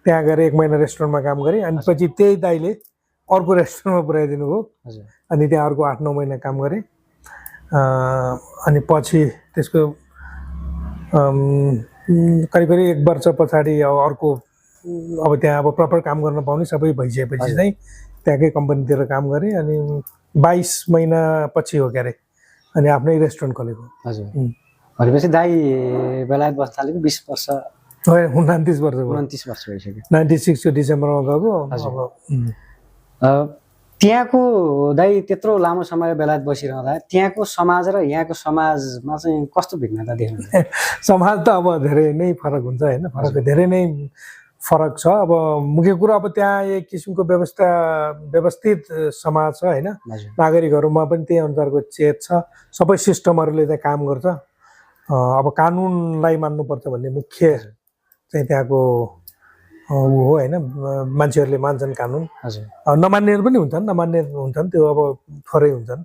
त्यहाँ गएर 1 महिना रेस्टुरेन्टमा काम गरेँ। अनि पछि त्यही दाईले अर्को रेस्टुरेन्टमा पुऱ्याइदिनु भयो, अनि त्यहाँ अर्को 8-9 महिना काम गरेँ। अनि पछि त्यसको करिब 1 वर्ष पछाडि अब अर्को अब त्यहाँ अब प्रपर काम गर्न पाउने सबै भइसकेपछि चाहिँ त्यहाँकै कम्पनीतिर काम गरेँ। अनि 22 महिना पछि हो क्यारे अनि आफ्नै रेस्टुरेन्ट खोलेको। हजुर भनेपछि दाइ बेलायत बस्न थालेको 20 वर्ष, 29 वर्ष, 29 वर्ष भइसक्यो। 96 को डिसेम्बरमा गएको। त्यहाँको दाइ त्यत्रो लामो समय बेलायत बसिरहँदा त्यहाँको समाज र यहाँको समाजमा चाहिँ कस्तो भिन्नता देख्नुहुन्छ? समाज त अब धेरै नै फरक हुन्छ होइन, फरक धेरै नै फरक छ। अब मुख्य कुरा अब त्यहाँ एक किसिमको व्यवस्थित समाज छ होइन, नागरिकहरूमा पनि त्यही अनुसारको चेत छ, सबै सिस्टमहरूले चाहिँ काम गर्छ। अब कानुनलाई मान्नुपर्छ भन्ने मुख्य चाहिँ त्यहाँको हो होइन, मान्छेहरूले मान्छन् कानुन, नमान्नेहरू पनि हुन्छन्, नमान्ने हुन्छन्, त्यो अब थोरै हुन्छन्।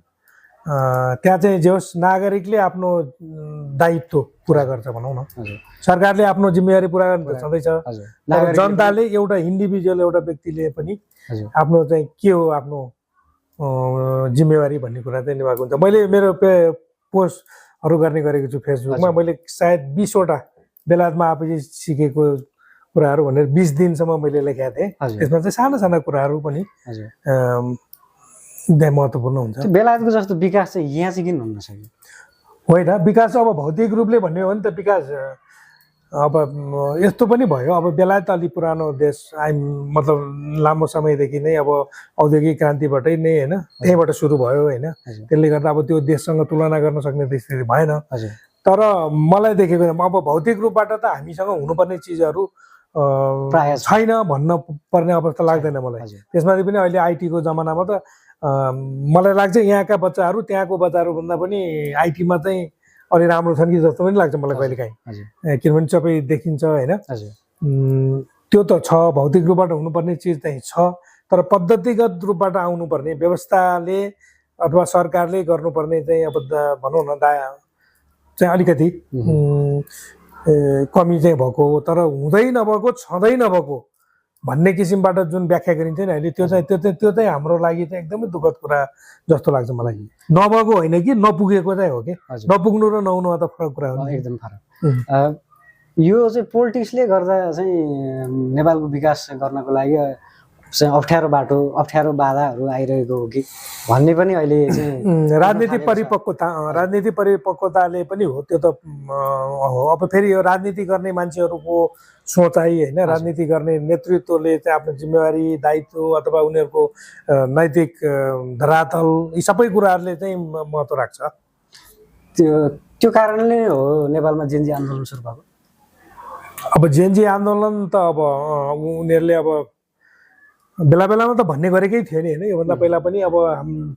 त्यहाँ चाहिँ जे होस् नागरिकले आफ्नो दायित्व पुरा गर्छ भनौँ न, सरकारले आफ्नो जिम्मेवारी पुरा गर्नु सधैँ छ, जनताले एउटा इन्डिभिजुअल एउटा व्यक्तिले पनि आफ्नो चाहिँ के हो आफ्नो जिम्मेवारी भन्ने कुरा चाहिँ निभाएको हुन्छ। मैले मेरो पोस्टहरू गर्ने गरेको छु फेसबुकमा, मैले सायद 20 वटा बेलायतमा आएपछि सिकेको कुराहरू भनेर 20 दिनसम्म मैले लेखेको थिएँ। त्यसमा चाहिँ साना साना कुराहरू पनि महत्त्वपूर्ण हुन्छ। बेलायतको जस्तो विकास चाहिँ यहाँ चाहिँ किन हुन सक्यो? होइन, विकास अब भौतिक रूपले भन्ने हो नि त, विकास अब यस्तो पनि भयो। अब बेलायत अलि पुरानो देश, मतलब लामो समयदेखि नै अब औद्योगिक क्रान्तिबाटै नै होइन, त्यहीँबाट सुरु भयो होइन, त्यसले गर्दा अब त्यो देशसँग तुलना गर्न सक्ने स्थिति भएन। तर मलाई देखेको अब भौतिक रूपबाट त हामीसँग हुनुपर्ने चिजहरू प्रायः छैन भन्न पर्ने अवस्था लाग्दैन मलाई। हजुर त्यसमाथि पनि अहिले आइटीको जमानामा त मलाई लाग्छ यहाँका बच्चाहरू त्यहाँको बच्चाहरू भन्दा पनि आइटीमा चाहिँ अलि राम्रो छन् कि जस्तो पनि लाग्छ मलाई कहिलेकाहीँ। हजुर किनभने सबै देखिन्छ होइन। हजुर त्यो त छ, भौतिक रूपबाट हुनुपर्ने चिज चाहिँ छ, तर पद्धतिगत रूपबाट आउनुपर्ने व्यवस्थाले अथवा सरकारले गर्नुपर्ने चाहिँ अब भनौँ न चाहिँ अलिकति कमी चाहिँ भएको हो। तर हुँदै नभएको छँदै नभएको भन्ने किसिमबाट जुन व्याख्या गरिन्छ नि अहिले, त्यो चाहिँ हाम्रो लागि चाहिँ एकदमै दुःखद कुरा जस्तो लाग्छ मलाई। नभएको होइन कि नपुगेको चाहिँ हो कि, नपुग्नु र नहुनुमा त फरक कुरा हो। एकदम फरक। यो चाहिँ पोलिटिक्सले गर्दा चाहिँ नेपालको विकास गर्नको लागि चाहिँ अप्ठ्यारो बाटो, अप्ठ्यारो बाधाहरू आइरहेको हो कि भन्ने पनि अहिले चाहिँ राजनीतिक परिपक्वताले पनि हो त्यो त हो। अब फेरि यो राजनीति गर्ने मान्छेहरूको सोचाइ होइन, राजनीति गर्ने नेतृत्वले चाहिँ आफ्नो जिम्मेवारी, दायित्व अथवा उनीहरूको नैतिक धरातल यी सबै कुराहरूले चाहिँ महत्त्व राख्छ। त्यो कारणले हो नेपालमा जेनजी आन्दोलन सुरु भएको। अब जेनजी आन्दोलन त अब उनीहरूले अब बेला बेलामा त भन्ने गरेकै थियो नि होइन। योभन्दा पहिला पनि अब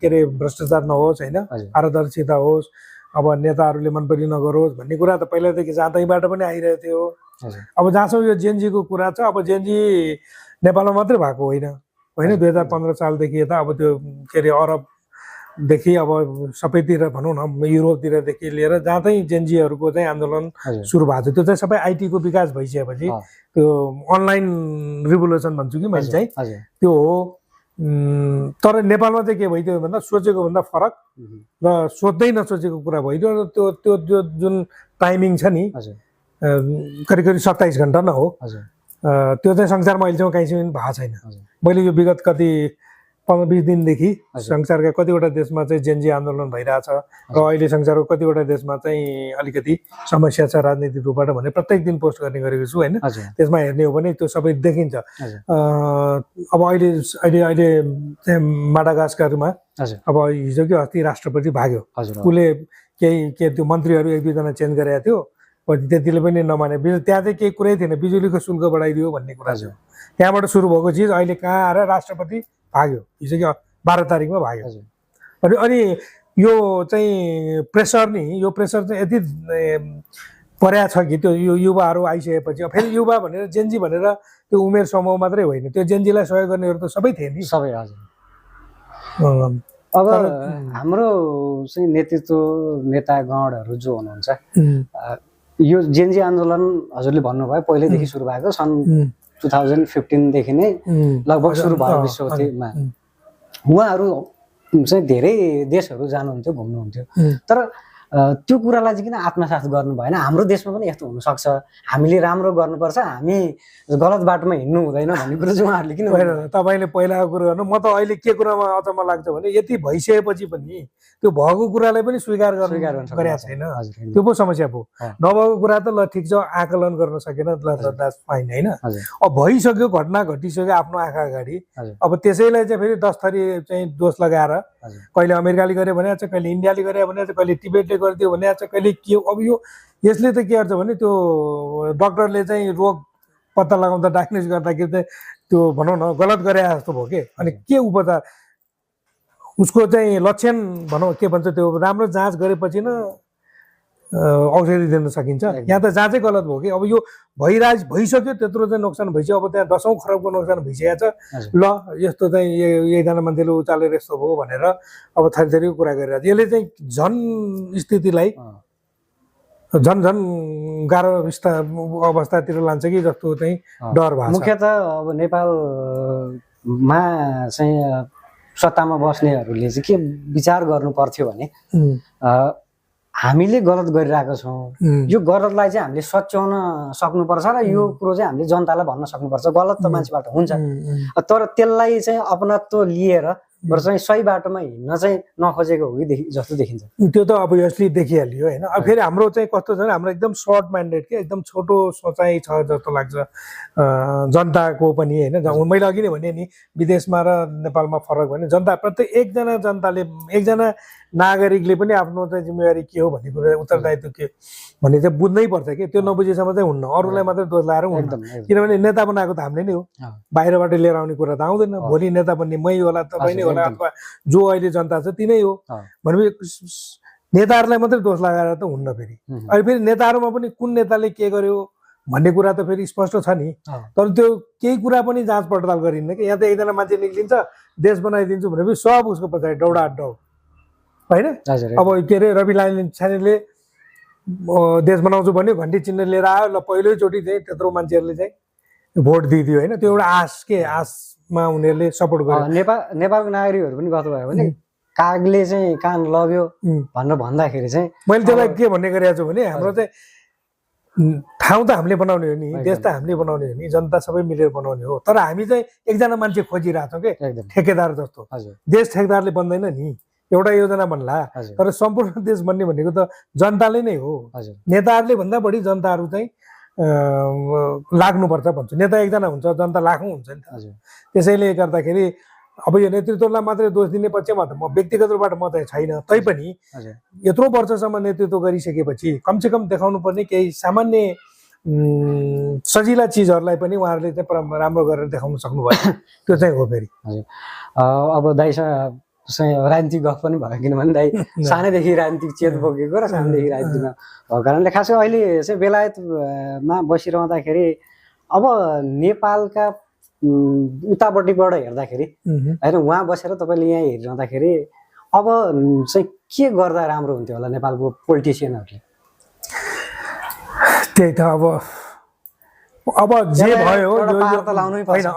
के अरे भ्रष्टाचार नहोस् होइन, पारदर्शिता होस्, अब नेताहरूले मन पनि नगरोस् भन्ने कुरा त पहिलादेखि जहाँ तहीँबाट पनि आइरहेको थियो। अब जहाँसम्म यो जेनजीको कुरा छ, अब जेनजी नेपालमा मात्रै भएको होइन 2015 सालदेखि यता अब त्यो के अरे अरबदेखि अब सबैतिर भनौँ न, युरोपतिरदेखि लिएर जहाँ चाहिँ जेनजीहरूको चाहिँ आन्दोलन सुरु भएको थियो। त्यो चाहिँ सबै आइटीको विकास भइसकेपछि त्यो अनलाइन रिभोल्युसन भन्छु कि मैले चाहिँ त्यो हो। तर नेपालमा चाहिँ के भइदियो भन्दा सोचेको भन्दा फरक र सोच्दै नसोचेको कुरा भइदियो र त्यो जुन टाइमिङ छ नि करिब 27 घन्टा न हो, त्यो चाहिँ संसारमा अहिलेसम्म कहीँसम्म भएको छैन। मैले यो विगत कति 15-20 दिनदेखि संसारका कतिवटा देशमा चाहिँ जेनजी आन्दोलन भइरहेछ र अहिले संसारको कतिवटा देशमा चाहिँ अलिकति समस्या छ राजनीतिक रूपबाट भने प्रत्येक दिन पोस्ट गर्ने गरेको छु होइन। त्यसमा हेर्ने हो भने त्यो सबै देखिन्छ। अब अहिले चाहिँ माडागास्करमा अब हिजो कि अस्ति राष्ट्रपति भाग्यो, उसले के त्यो मन्त्रीहरू 1-2 जना चेन्ज गरेका थियो, त्यतिले पनि नमाने। त्यहाँ चाहिँ केही कुरै थिएन, बिजुलीको शुल्क बढाइदियो भन्ने कुरा छ। त्यहाँबाट सुरु भएको चिज अहिले कहाँ आएर राष्ट्रपति भाग्यो, हिजो कि 12 तारिकमा भाग्यो। अनि यो चाहिँ प्रेसर नि, यो प्रेसर चाहिँ यति पर्या छ कि त्यो युवाहरू आइसकेपछि फेरि युवा भनेर जेनजी भनेर त्यो उमेर समूह मात्रै होइन, त्यो जेनजीलाई सहयोग गर्नेहरू त सबै थिए नि, सबै। अब हाम्रो चाहिँ नेतृत्व नेतागणहरू जो हुनुहुन्छ, यो जेनजी आन्दोलन हजुरले भन्नुभयो पहिल्यैदेखि सुरु भएको, सन् 2015 देखि नै लगभग सुरु भयो विश्वमा। उहाँहरू चाहिँ धेरै देशहरू जानुहुन्थ्यो, घुम्नुहुन्थ्यो, तर त्यो कुरालाई चाहिँ किन आत्मसात गर्नु भएन? हाम्रो देशमा पनि यस्तो हुनसक्छ, हामीले राम्रो गर्नुपर्छ, हामी गलत बाटोमा हिँड्नु हुँदैन भन्ने कुरा चाहिँ उहाँहरूले किन होइन? तपाईँले पहिलाको कुरा गर्नु, म त अहिले के कुरामा अचम्म लाग्छ भने यति भइसकेपछि पनि त्यो भएको कुरालाई पनि स्वीकार गरेका छैन। त्यो पो समस्या पो। नभएको कुरा त ल ठिक छ, आकलन गर्न सकेन, ल द्याट्स फाइन होइन। अब भइसक्यो, घटना घटिसक्यो आफ्नो आँखा अगाडि, अब त्यसैलाई चाहिँ फेरि 10 थरी चाहिँ दोष लगाएर कहिले अमेरिकाले गरे भने छ, कहिले इन्डियाले गरे भने छ, कहिले तिब्बतले गरिदियो भने छ, कहिले के। अब यो यसले त के गर्छ भने त्यो डक्टरले चाहिँ रोग पत्ता लगाउँदा डायग्नोस गर्दाखेरि चाहिँ त्यो भनौँ न गलत गरे जस्तो भयो के। अनि के उपचार उसको चाहिँ लक्षण भनौँ के भन्छ, त्यो राम्रो जाँच गरेपछि न औषधि दिन सकिन्छ। यहाँ त जाँचै गलत भयो कि। अब यो भइसक्यो, त्यत्रो चाहिँ नोक्सान भइसक्यो, अब त्यहाँ 10औं खरबको नोक्सान भइसकेको छ। ल यस्तो चाहिँ एकजना मान्छेले उचालेर यस्तो भयो भनेर अब थरीको कुरा गरिरहेको छ। यसले चाहिँ झन् स्थितिलाई झन् गाह्रो अवस्थातिर लान्छ कि जस्तो चाहिँ डर भएको छ। मुख्यतः अब नेपालमा चाहिँ सत्तामा बस्नेहरूले चाहिँ के विचार गर्नु पर्थ्यो भने हामीले गलत गरिरहेको छौँ, यो गलतलाई चाहिँ हामीले सच्याउन सक्नुपर्छ र यो कुरो चाहिँ हामीले जनतालाई भन्न सक्नुपर्छ। गलत त मान्छेबाट हुन्छ, तर त्यसलाई चाहिँ अपनत्व लिएर बरु चाहिँ सही बाटोमा हिँड्न चाहिँ नखोजेको हो कि जस्तो देखिन्छ। त्यो त अभियसली देखिहाल्यो होइन। अब फेरि हाम्रो चाहिँ कस्तो छ भने हाम्रो एकदम सर्ट माइन्डेड के एकदम छोटो सोचाइ छ जस्तो लाग्छ जनताको पनि होइन। मैले अघि नै भने नि विदेशमा र नेपालमा फरक भने जनता प्रत्येक एकजना जनताले एकजना नागरिकले पनि आफ्नो चाहिँ जिम्मेवारी के हो भन्ने कुरा उत्तरदायित्व के भन्ने चाहिँ बुझ्नै पर्छ कि। त्यो नबुझेसम्म चाहिँ हुन्न, अरूलाई मात्रै दोष लाएर हुन्न। किनभने नेता बनाएको त हामीले नै हो, बाहिरबाट लिएर आउने कुरा त आउँदैन। भोलि नेता बन्ने मै होला, तपाईँ नै होला, अथवा जो अहिले जनता छ तिनै हो भनेपछि नेताहरूलाई मात्रै दोष लगाएर त हुन्न। फेरि अहिले फेरि नेताहरूमा पनि कुन नेताले के गर्यो भन्ने कुरा त फेरि स्पष्ट छ नि। तर त्यो केही कुरा पनि जाँच पडताल गरिन्न कि। यहाँ त एकजना मान्छे निक्लिन्छ देश बनाइदिन्छु भनेपछि सब उसको पछाडि दौडा दौड होइन। अब के अरे रवि लामिछानेले देश बनाउँछु भन्यो, घन्टी चिन्ह लिएर आयो, ल पहिलोचोटि चाहिँ त्यत्रो मान्छेहरूले चाहिँ भोट दिइदियो होइन। त्यो एउटा आश के आशमा उनीहरूले सपोर्ट गर्यो। नेपालको नागरिकहरू पनि कस्तो भयो भने कागले चाहिँ कान लग्यो भनेर भन्दाखेरि चाहिँ मैले त्यसलाई के भन्ने गरेको छु भने हाम्रो चाहिँ ठाउँ त हामीले बनाउने हो नि, देश त हामीले बनाउने हो नि, जनता सबै मिलेर बनाउने हो। तर हामी चाहिँ एकजना मान्छे खोजिरहेछौँ कि ठेकेदार जस्तो। देश ठेकेदारले बन्दैन नि, एउटा योजना बन्ला। तर सम्पूर्ण देश बन्ने भनेको त जनताले नै हो। नेताहरूले भन्दा बढी जनताहरू चाहिँ लाग्नुपर्छ भन्छु। नेता एकजना हुन्छ, जनता लाखौँ हुन्छ नि त। त्यसैले गर्दाखेरि अब यो नेतृत्वलाई मात्रै दोष दिने पक्षमा त म व्यक्तिगत रूपबाट म चाहिँ छैन। तैपनि यत्रो वर्षसम्म नेतृत्व गरिसकेपछि कमसेकम देखाउनु पर्ने केही सामान्य सजिला चिजहरूलाई पनि उहाँहरूले चाहिँ राम्रो गरेर देखाउन सक्नुभयो। त्यो चाहिँ हो। फेरि अब दाइसँग राजनीतिक गफ पनि भयो, किनभने दाइ सानैदेखि राजनीतिक चेत बोकेको र सानैदेखि राजनीतिमा भएको कारणले खास गरी अहिले चाहिँ बेलायतमा बसिरहँदाखेरि अब नेपालका उतापट्टिबाट हेर्दाखेरि होइन, उहाँ बसेर तपाईँले यहाँ हेरिरहँदाखेरि अब चाहिँ के गर्दा राम्रो हुन्थ्यो होला नेपालको पोलिटिसियनहरूले? त्यही त अब जे भयो होइन,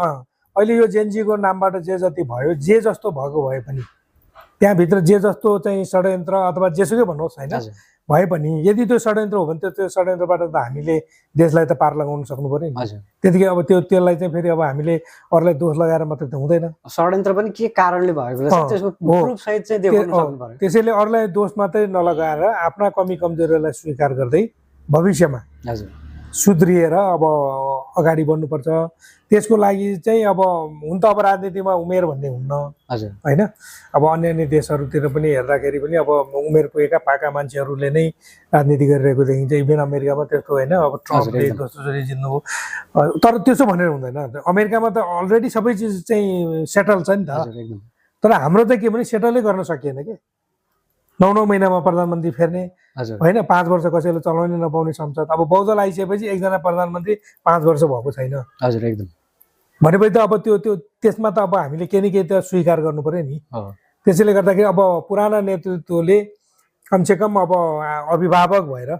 अहिले यो जेनजीको नामबाट जे जति भयो, जे जस्तो भएको भए पनि त्यहाँभित्र जे जस्तो चाहिँ षड्यन्त्र अथवा जेसुकै भन्नुहोस् होइन भए पनि यदि त्यो षड्यन्त्र हो भने त्यो षड्यन्त्रबाट त हामीले देशलाई त पार लगाउन सक्नु पर्यो नि। त्यतिकै अब त्यसलाई चाहिँ फेरि अब हामीले अरूलाई दोष लगाएर मात्रै त हुँदैन। षड्यन्त्र पनि के कारणले भएको त्यसैले अरूलाई दोष मात्रै नलगाएर आफ्ना कमी कमजोरीलाई स्वीकार गर्दै भविष्यमा सुध्रिएर अब अगाडि बढ्नुपर्छ। त्यसको लागि चाहिँ अब हुन त अब राजनीतिमा उमेर भन्ने हुन्न होइन। अब अन्य अन्य देशहरूतिर पनि हेर्दाखेरि पनि अब उमेर पुगेका पाका मान्छेहरूले नै राजनीति गरिरहेको देखिन्छ। इभन अमेरिकामा त्यस्तो होइन। अब ट्रम्पले दोस्रोचोटि जित्नुभयो, तर त्यसो भनेर हुँदैन। अमेरिकामा त अलरेडी सबै चिज चाहिँ सेटल छ नि त। तर हाम्रो चाहिँ के भने सेटलै गर्न सकिएन कि। 9 महिनामा प्रधानमन्त्री फेर्ने होइन, 5 वर्ष कसैले चलाउनै नपाउने संसद। अब बहुदल आइसकेपछि एकजना प्रधानमन्त्री 5 वर्ष भएको छैन भनेपछि त अब त्यो त्यसमा त अब हामीले केही न केही त स्वीकार गर्नु पर्यो नि। त्यसैले गर्दाखेरि अब पुराना नेतृत्वले कमसेकम अब अभिभावक भएर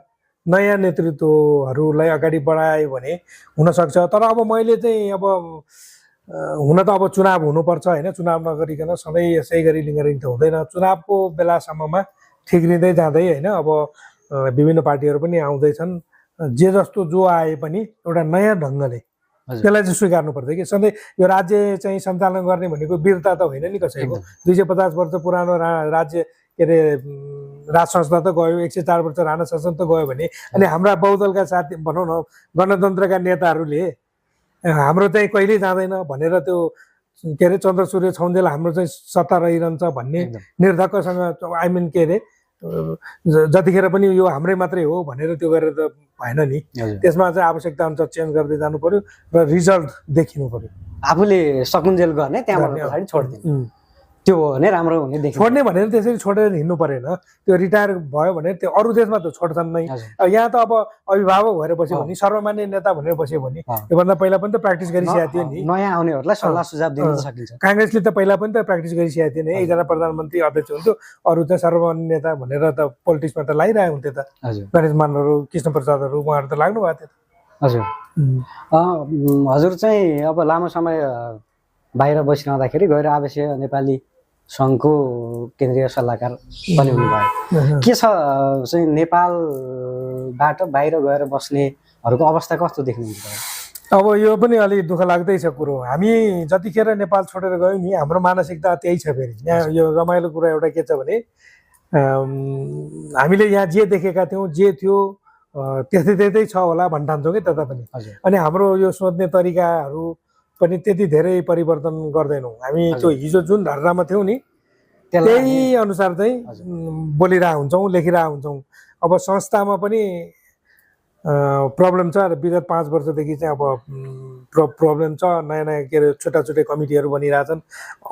नयाँ नेतृत्वहरूलाई अगाडि बढायो भने हुनसक्छ। तर अब मैले चाहिँ अब हुन त अब चुनाव हुनुपर्छ होइन। चुनाव नगरिकन सधैँ यसै गरी लिङ्गरिङ त हुँदैन। चुनावको बेलासम्ममा ठिक्रिँदै जाँदै होइन अब विभिन्न पार्टीहरू पनि आउँदैछन्। जे जस्तो जो आए पनि एउटा नयाँ ढङ्गले त्यसलाई चाहिँ स्वीकार्नु पर्छ कि। सधैँ यो राज्य चाहिँ सञ्चालन गर्ने भनेको वीरता त होइन नि कसैको। 250 वर्ष पुरानो राज्य के अरे राज संस्था त गयो, 104 वर्ष राणा शासन त गयो भने अनि हाम्रा बहुदलका साथी भनौँ न गणतन्त्रका नेताहरूले हाम्रो चाहिँ कहिल्यै जाँदैन भनेर त्यो के अरे चन्द्र सूर्य छौन्जेल हाम्रो चाहिँ सत्ता रहिरहन्छ भन्ने निर्धक्कसँग आई मिन के अरे जतिखेर पनि यो हाम्रै मात्रै हो भनेर त्यो गरेर त भएन नि। त्यसमा चाहिँ आवश्यकता अनुसार चेन्ज गर्दै जानु पर्यो र रिजल्ट देखिनु पर्यो। आफूले सकुन्जेल गर्ने त्यहाँबाट छोड्दिनु त्यो हो भने राम्रो हुने देखिन्छ। छोड्ने भनेर त्यसरी छोडेर हिँड्नु परेन। त्यो रिटायर भयो भने त्यो अरू देशमा त छोड्छन् नै। यहाँ त अब अभिभावक भएर बस्यो भने, सर्वमान्य नेता भनेर बस्यो भने योभन्दा पहिला पनि त प्र्याक्टिस गरिसकेको थियो नि। नयाँ आउनेहरूलाई सल्लाह सुझाव दिन सकिन्छ। काङ्ग्रेसले त पहिला पनि त प्र्याक्टिस गरिसकेको थियो नि। एकजना प्रधानमन्त्री अध्यक्ष हुन्थ्यो, अरू चाहिँ सर्वमान्य नेता भनेर त पोलिटिक्समा त लागिरहेको हुन्थ्यो त। गणेश मानहरू, कृष्ण प्रसादहरू उहाँहरू त लाग्नु भएको थियो। हजुर हजुर चाहिँ अब लामो समय बाहिर बसिरहँदाखेरि गैर आवासीय नेपाली सङ्घको केन्द्रीय सल्लाहकार पनि हुनुभयो। के छ चाहिँ नेपालबाट बाहिर गएर बस्नेहरूको अवस्था कस्तो देख्नुहुन्छ? अब यो पनि अलि दुःख लाग्दै छ कुरो। हामी जतिखेर नेपाल छोडेर गयौँ नि हाम्रो मानसिकता त्यही छ फेरि। यहाँ यो रमाइलो कुरा एउटा के छ भने हामीले यहाँ जे देखेका थियौँ जे थियो त्यस्तै त्यस्तै छ होला भन्ठान्छौँ कि त्यता पनि। अनि हाम्रो यो सोच्ने तरिकाहरू पनि त्यति धेरै परिवर्तन गर्दैनौँ हामी। त्यो हिजो जुन धर्नामा थियौँ नि त्यही अनुसार चाहिँ बोलिरहेको हुन्छौँ, लेखिरहेको हुन्छौँ। अब संस्थामा पनि प्रब्लम छ। विगत 5 वर्षदेखि चाहिँ अब प्रब्लम छ। नयाँ नयाँ के अरे छुट्टा छुट्टै कमिटीहरू बनिरहेछन्।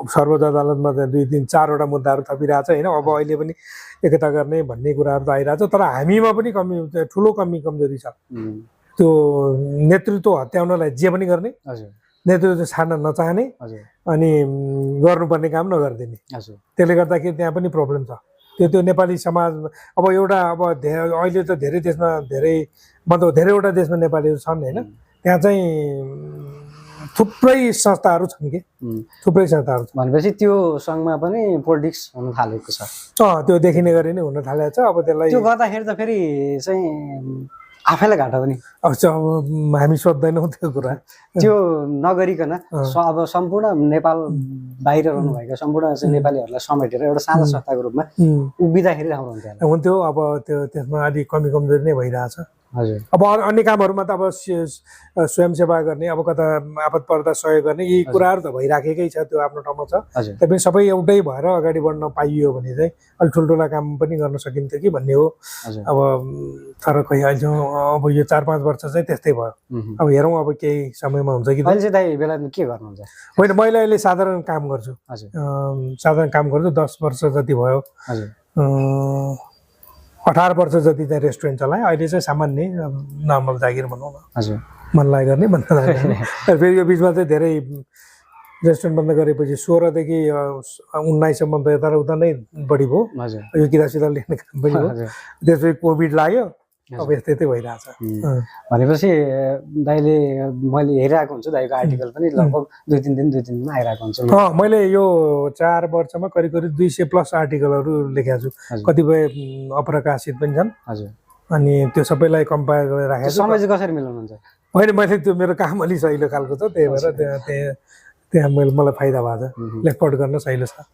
सर्वोच्च अदालतमा 2-3-4वटा मुद्दाहरू थपिरहेछ होइन। अब अहिले पनि एकता गर्ने भन्ने कुराहरू त आइरहेछ। तर हामीमा पनि ठुलो कमजोरी छ। त्यो नेतृत्व हत्याउनलाई जे पनि गर्ने, नेतृत्व छाड्न नचाहने अनि गर्नुपर्ने काम नगरिदिने। त्यसले गर्दाखेरि त्यहाँ पनि प्रब्लम छ। त्यो नेपाली समाज अब एउटा अब अहिले त धेरै देशमा मतलब धेरैवटा देशमा नेपालीहरू छन् होइन। त्यहाँ चाहिँ थुप्रै संस्थाहरू छन् कि थुप्रै संस्थाहरू छन् भनेपछि त्यो सङ्घमा पनि पोलिटिक्स हुन थालेको छ। त्यो देखिने गरी नै हुन थालेको छ। अब त्यसलाई त्यो गर्दाखेरि त फेरि चाहिँ आफैलाई घाटा पनि। अब हामी सोध्दैनौँ त्यो कुरा। त्यो नगरिकन अब सम्पूर्ण नेपाल बाहिर रहनुभएका सम्पूर्ण नेपालीहरूलाई समेटेर एउटा सानो संस्थाको रूपमा उभिँदाखेरि राम्रो हुन्थ्यो। अब त्यसमा अलिक कमजोरी नै भइरहेछ। हजुर अब अन्य कामहरूमा त अब स्वयंसेवा गर्ने, अब कता आपत पर्दा सहयोग गर्ने यी कुराहरू त भइराखेकै छ। त्यो आफ्नो ठाउँमा छ। त्यही सबै एउटै भएर अगाडि बढ्न पाइयो भने चाहिँ अलिक ठुल्ठुला काम पनि गर्न सकिन्थ्यो कि भन्ने हो। अब तर खै अहिले अब यो 4-5 वर्ष चाहिँ त्यस्तै भयो। अब हेरौँ अब केही समयमा हुन्छ कि। अहिले चाहिँ दाइ बेलामा के गर्नुहुन्छ? होइन मैले अहिले साधारण काम गर्छु। साधारण काम गर्छु। 10 वर्ष जति भयो। 18 वर्ष जति चाहिँ रेस्टुरेन्ट चलाएँ। अहिले चाहिँ सामान्य नर्मल जागिर भनौँ न। हजुर मनलाई गर्ने भन्दा फेरि यो बिचमा चाहिँ धेरै रेस्टुरेन्ट बन्द गरेपछि 16 देखि 19 सम्म त यता र उता नै बढी भयो। यो किताब सिताब लेख्ने काम पनि हो। त्यसपछि कोभिड लाग्यो। अब यस्तै भइरहेछ। भनेपछि दाइले मैले हेरिरहेको हुन्छु दाइको आर्टिकल पनि लगभग 2-3 दिनमा आइरहेको हुन्छ। मैले यो 4 वर्षमा करिब 200+ आर्टिकलहरू लेखेको छु। कतिपय अप्रकाशित पनि छन्। अनि त्यो सबैलाई कम्पायर गरेर राखेको छु। समय चाहिँ कसरी मिलाउनुहुन्छ? होइन मैले त्यो मेरो काम अलि सहिलो खालको छ। त्यही भएर त्यहाँ मलाई फाइदा भएको छ। लेखपढ गर्न सहिलो छ।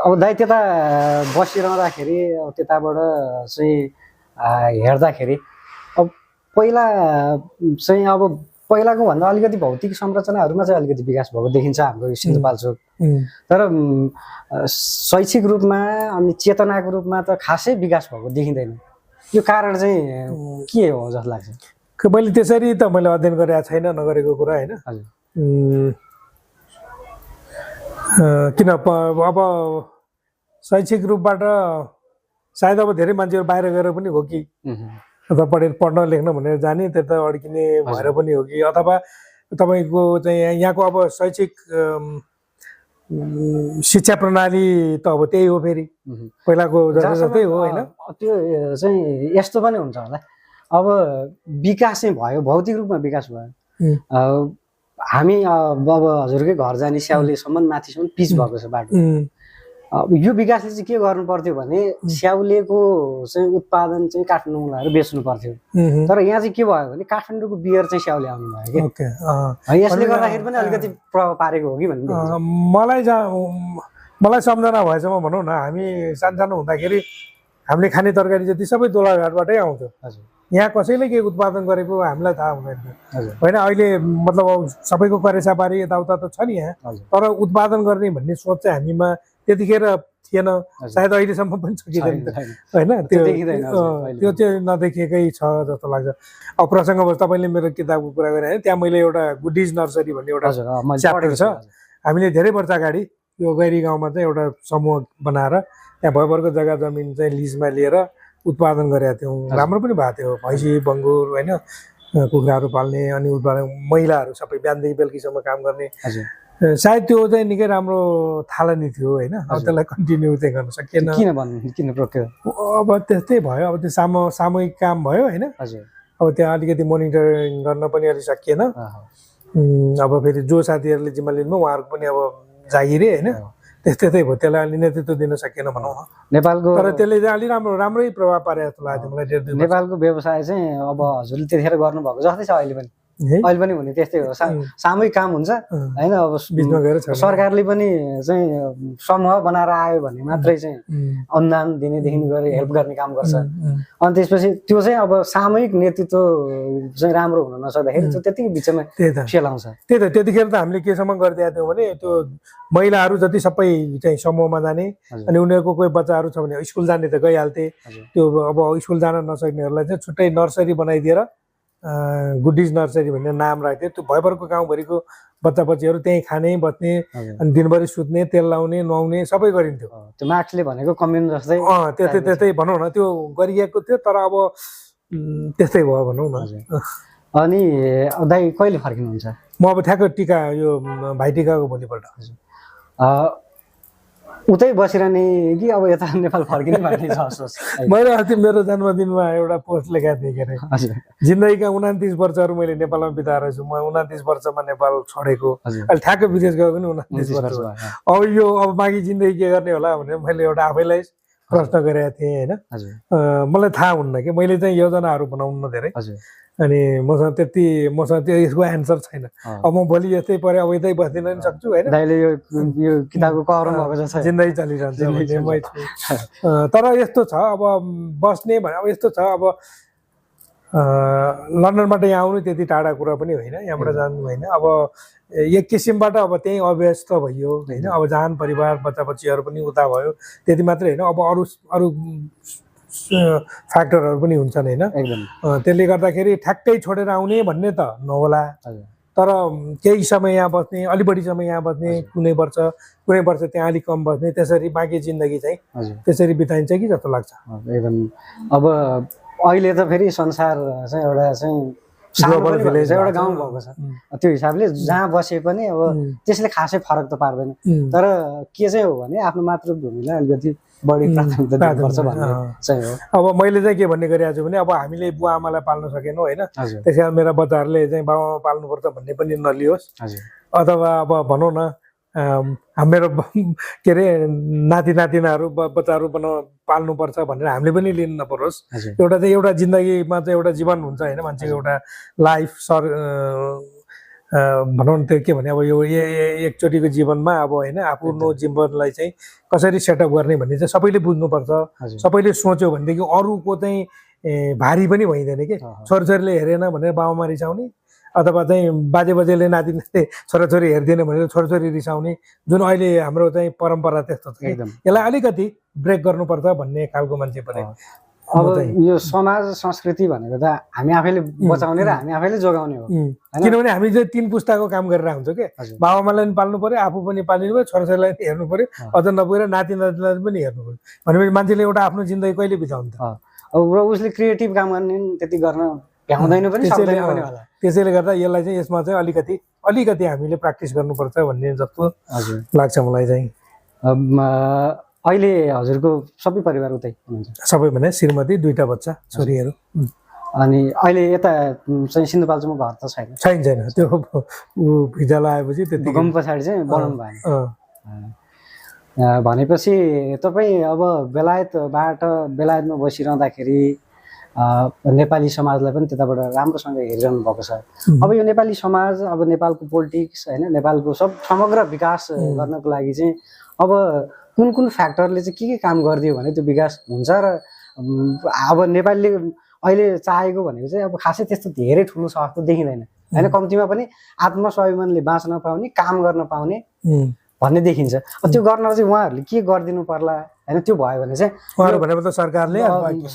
अब दाइ त्यता बसिरहँदाखेरि त्यताबाट चाहिँ हेर्दाखेरि अब पहिला चाहिँ अब पहिलाको भन्दा अलिकति भौतिक संरचनाहरूमा चाहिँ अलिकति विकास भएको देखिन्छ हाम्रो यो सिन्धुपाल्चोक। तर शैक्षिक रूपमा अनि चेतनाको रूपमा त खासै विकास भएको देखिँदैन। यो कारण चाहिँ के हो जस्तो लाग्छ? मैले त्यसरी त मैले अध्ययन गरेको छैन, नगरेको कुरा होइन। किन अब शैक्षिक रूपबाट सायद अब धेरै मान्छेहरू बाहिर गएर पनि हो कि अथवा पढ्न लेख्न भनेर जाने त्यता अड्किने भएर पनि हो कि अथवा तपाईँको चाहिँ यहाँको अब शैक्षिक शिक्षा प्रणाली त अब त्यही हो। फेरि पहिलाको जस्तै हो होइन। त्यो चाहिँ यस्तो पनि हुन्छ होला। अब विकास चाहिँ भयो, भौतिक रूपमा विकास भयो। हामी अब हजुरकै घर जाने स्याउलेसम्म माथिसम्म पिच भएको छ बाटो। यो विकासले चाहिँ के गर्नु पर्थ्यो भने स्याउलेको चाहिँ उत्पादन चाहिँ काठमाडौँ लगाएर बेच्नु पर्थ्यो। तर यहाँ चाहिँ के भयो भने काठमाडौँको बियर चाहिँ स्याउले आउनु भयो कि। यसले गर्दाखेरि पनि अलिकति प्रभाव पारेको हो कि भन्ने मलाई सम्झना भएसम्म भनौँ न। हामी सानो हुँदाखेरि हामीले खाने तरकारी जति सबै दोलाघाटबाटै आउँथ्यो। यहाँ कसैले के उत्पादन गरेको हामीलाई थाहा हुँदैन थियो होइन। अहिले मतलब सबैको करेसाबारी यताउता त छ नि यहाँ। तर उत्पादन गर्ने भन्ने सोच चाहिँ हामीमा त्यतिखेर थिएन। सायद अहिलेसम्म पनि सकिँदैन होइन। त्यो चाहिँ नदेखिएकै छ जस्तो लाग्छ। अब प्रसङ्गवश तपाईँले मेरो किताबको कुरा गरेँ होइन। त्यहाँ मैले एउटा गुडिज नर्सरी भन्ने एउटा च्याप्टर छ। हामीले धेरै वर्ष अगाडि यो गैरी गाउँमा चाहिँ एउटा समूह बनाएर त्यहाँ भरभरको जग्गा जमिन चाहिँ लिजमा लिएर उत्पादन गरेका थियौँ। राम्रो पनि भएको थियो। भैँसी बङ्गुर होइन, कुखुराहरू पाल्ने अनि उत्पादन महिलाहरू सबै बिहानदेखि बेलुकीसम्म काम गर्ने। सायद त्यो चाहिँ निकै राम्रो थालनी थियो होइन। अब त्यसलाई कन्टिन्यू चाहिँ गर्न सकिएन। किन रोक्यो? अब त्यस्तै भयो। अब त्यो सामूहिक काम भयो होइन। अब त्यहाँ अलिकति मोनिटरिङ गर्न पनि अलिक सकिएन। अब फेरि जो साथीहरूले जिम्मा लिनुभयो उहाँहरूको पनि अब जागिरे होइन। त्यस्तै भयो। त्यसलाई अलि नेतृत्व दिन सकिएन भनौँ न नेपालको। तर त्यसले चाहिँ अलि राम्रै प्रभाव पारेको जस्तो लाग्यो मलाई। नेपालको व्यवसाय चाहिँ अब हजुरले त्यतिखेर गर्नुभएको जस्तै छ अहिले पनि। है अहिले पनि हुने त्यस्तै हो सामूहिक काम हुन्छ होइन अब बिचमा गएर सरकारले पनि चाहिँ समूह बनाएर आयो भने मात्रै चाहिँ अनुदान दिनेदेखि गएर हेल्प गर्ने काम गर्छ अनि त्यसपछि त्यो चाहिँ अब सामूहिक नेतृत्व चाहिँ राम्रो हुन नसक्दाखेरि त्यो त्यतिकै बिचमा फेलाउँछ त्यही त त्यतिखेर त हामीले केसम्म गरिदिएको थियौँ भने त्यो महिलाहरू जति सबै चाहिँ समूहमा जाने अनि उनीहरूको कोही बच्चाहरू छ भने स्कुल जाने त गइहाल्थे त्यो अब स्कुल जान नसक्नेहरूलाई चाहिँ छुट्टै नर्सरी बनाइदिएर गुड्डिज नर्सरी भन्ने नाम राख्थ्यो त्यो भयभरको गाउँभरिको बच्चा बच्चीहरू त्यहीँ खाने बस्ने अनि दिनभरि सुत्ने तेल लाउने नुहाउने सबै गरिन्थ्यो त्यो मार्क्सले भनेको कम्युन जस्तै त्यस्तै भनौँ न त्यो गरिएको थियो तर अब त्यस्तै भयो भनौँ न अनि दाइ कहिले फर्किनुहुन्छ म अब ठ्याक्क टिका यो भाइटिकाको भोलिपल्ट उतै बसिरहने कि अब यता नेपाल फर्किने भन्ने छ सोच मैले अस्ति मेरो जन्मदिनमा एउटा पोस्ट लेखेको थिएँ के अरे जिन्दगीका 29 वर्षहरू मैले नेपालमा बिताएर छु म 29 वर्षमा नेपाल छोडेको अहिले ठ्याक्क विदेश गएको पनि 29 वर्ष अब यो अब बाँकी जिन्दगी के गर्ने होला भनेर मैले एउटा आफैलाई प्रश्न गरेको थिएँ होइन मलाई थाहा हुन्न कि मैले चाहिँ योजनाहरू बनाउनु धेरै अनि मसँग त्यो यसको एन्सर छैन अब म भोलि यस्तै परे अब यतै बस्दिन पनि सक्छु होइन दाइले यो किताबको कभरमा भएको जस्तो जिन्दगी चलिरहन्छ भन्ने तर यस्तो छ अब बस्ने भने अब यस्तो छ अब लन्डनबाट यहाँ आउनु त्यति टाढा कुरा पनि होइन यहाँबाट जानु होइन अब एक किसिमबाट अब त्यहीँ अभ्यस्त भइयो होइन अब जहान परिवार बच्चा बच्चीहरू पनि उता भयो त्यति मात्रै होइन अब अरू फ्याक्टरहरू पनि हुन्छन् होइन त्यसले गर्दाखेरि ठ्याक्कै छोडेर आउने भन्ने त नहोला तर केही समय यहाँ बस्ने अलि बढी समय यहाँ बस्ने कुनै वर्ष त्यहाँ अलिक कम बस्ने त्यसरी बाँकी जिन्दगी चाहिँ त्यसरी बिताइन्छ कि जस्तो लाग्छ एकदम अब अहिले त फेरि संसार चाहिँ एउटा चाहिँ ग्लोबल भिलेज एउटा गाउँ भएको छ त्यो हिसाबले जहाँ बसे पनि अब त्यसले खासै फरक त पार्दैन तर के चाहिँ हो भने आफ्नो मातृभूमिलाई अलिकति बढी प्राथमिकता दिनुपर्छ भन्ने चाहिँ हो अब मैले चाहिँ के भन्ने गरिरहेको छु भने अब हामीले बुवा आमालाई पाल्न सकेनौँ होइन त्यस कारण मेरा बच्चाहरूले चाहिँ बाबा आमा पाल्नुपर्छ भन्ने पनि नलियोस् अथवा अब भनौँ न मेरो के अरे नाति नातिनाहरू बच्चाहरू पाल्नुपर्छ भनेर हामीले पनि लिनु नपरोस् एउटा जिन्दगीमा चाहिँ एउटा जीवन हुन्छ होइन मान्छेको एउटा लाइफ भनौँ न त्यो के भने अब यो एकचोटिको जीवनमा अब होइन आफ्नो जीवनलाई चाहिँ कसरी सेटअप गर्ने भन्ने चाहिँ सबैले बुझ्नुपर्छ सबैले सोच्यो भनेदेखि अरूको चाहिँ भारी पनि भइँदैन कि छोरीले हेरेन भनेर बाबामा रिसाउने अथवा चाहिँ बाजेले नातिले छोराछोरी हेर्दैन भनेर छोराछोरी रिसाउने जुन अहिले हाम्रो चाहिँ परम्परा त्यस्तो छ यसलाई अलिकति ब्रेक गर्नुपर्छ भन्ने खालको मान्छे पनि अब यो समाज संस्कृति भनेको त हामी आफैले बचाउने र हामी आफैले जोगाउने हो किनभने हामी चाहिँ 3 पुस्ताको काम गरेर हुन्छौँ के बाबाआमालाई पनि पाल्नु पर्यो आफू पनि पालिनु पर्यो छोराछोरीलाई पनि हेर्नु पर्यो अझ नपुगेर नाति नातिलाई पनि हेर्नु पर्यो भनेपछि मान्छेले एउटा आफ्नो जिन्दगी कहिले बिताउनु त अब उसले क्रिएटिभ काम गर्ने त्यति गर्न भ्याउँदैन पनि सक्दैन पनि होला त्यसैले गर्दा यसलाई चाहिँ यसमा चाहिँ अलिकति हामीले प्र्याक्टिस गर्नुपर्छ भन्ने जस्तो लाग्छ मलाई चाहिँ अहिले हजुरको सबै परिवार उतै हुनुहुन्छ सबै भने श्रीमती 2टा बच्चा छोरीहरू अनि अहिले यता चाहिँ सिन्धुपाल्चोकमा घर त छैन त्यो भिजा लगाएपछि त्यति भूकम्प पछाडि चाहिँ बनाउनु भएन भनेपछि तपाईँ अब बेलायतमा बसिरहँदाखेरि नेपाली समाजलाई पनि त्यताबाट राम्रोसँग हेरिरहनु भएको छ अब यो नेपाली समाज अब नेपालको पोलिटिक्स होइन नेपालको समग्र विकास गर्नको लागि चाहिँ अब कुन फ्याक्टरले चाहिँ के काम गरिदियो भने त्यो विकास हुन्छ र अब नेपालले अहिले चाहेको भनेको चाहिँ अब खासै त्यस्तो धेरै ठुलो छ जस्तो देखिँदैन होइन कम्तीमा पनि आत्मस्वाभिमानले बाँच्न पाउने काम गर्न पाउने भन्ने देखिन्छ त्यो गर्न चाहिँ उहाँहरूले के गरिदिनु पर्ला होइन त्यो भयो भने चाहिँ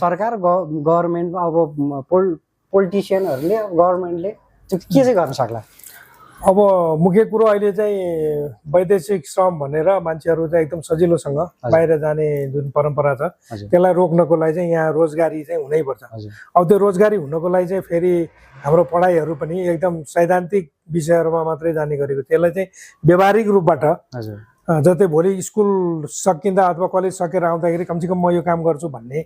सरकार गभर्मेन्ट अब पोलिटिसियनहरूले गभर्मेन्टले त्यो के चाहिँ गर्न सक्ला अब मुख्य कुरो अहिले चाहिँ वैदेशिक श्रम भनेर मान्छेहरू चाहिँ एकदम सजिलोसँग बाहिर जाने जुन परम्परा छ त्यसलाई रोक्नको लागि चाहिँ यहाँ रोजगारी चाहिँ हुनैपर्छ अब त्यो रोजगारी हुनको लागि चाहिँ फेरि हाम्रो पढाइहरू पनि एकदम सैद्धान्तिक विषयहरूमा मात्रै जाने गरेको त्यसलाई चाहिँ व्यावहारिक रूपबाट जस्तै भोलि स्कुल सकिँदा अथवा कलेज सकेर आउँदाखेरि कमसेकम म यो काम गर्छु भन्ने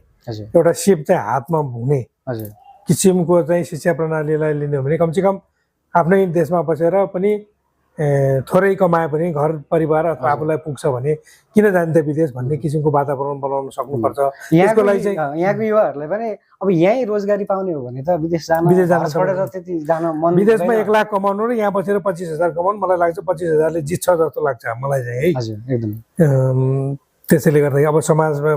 एउटा सिप चाहिँ हातमा हुने किसिमको चाहिँ शिक्षा प्रणालीलाई लिने हो भने कमसेकम आफ्नै देशमा बसेर पनि थोरै कमाए पनि घर परिवार अथवा आफूलाई पुग्छ भने किन जाने त विदेश भन्ने किसिमको वातावरण बनाउन सक्नुपर्छ। त्यसको लागि चाहिँ यहाँको युवाहरूलाई पनि अब यहीँ रोजगारी पाउने हो भने त विदेश जान छोडेर त्यति जान मन विदेशमा 1 लाख कमाउनु र यहाँ बसेर 25,000 कमाउनु मलाई लाग्छ 25,000ले जित्छ जस्तो लाग्छ मलाई चाहिँ है। हजुर एकदम। त्यसैले गर्दा अब समाजमा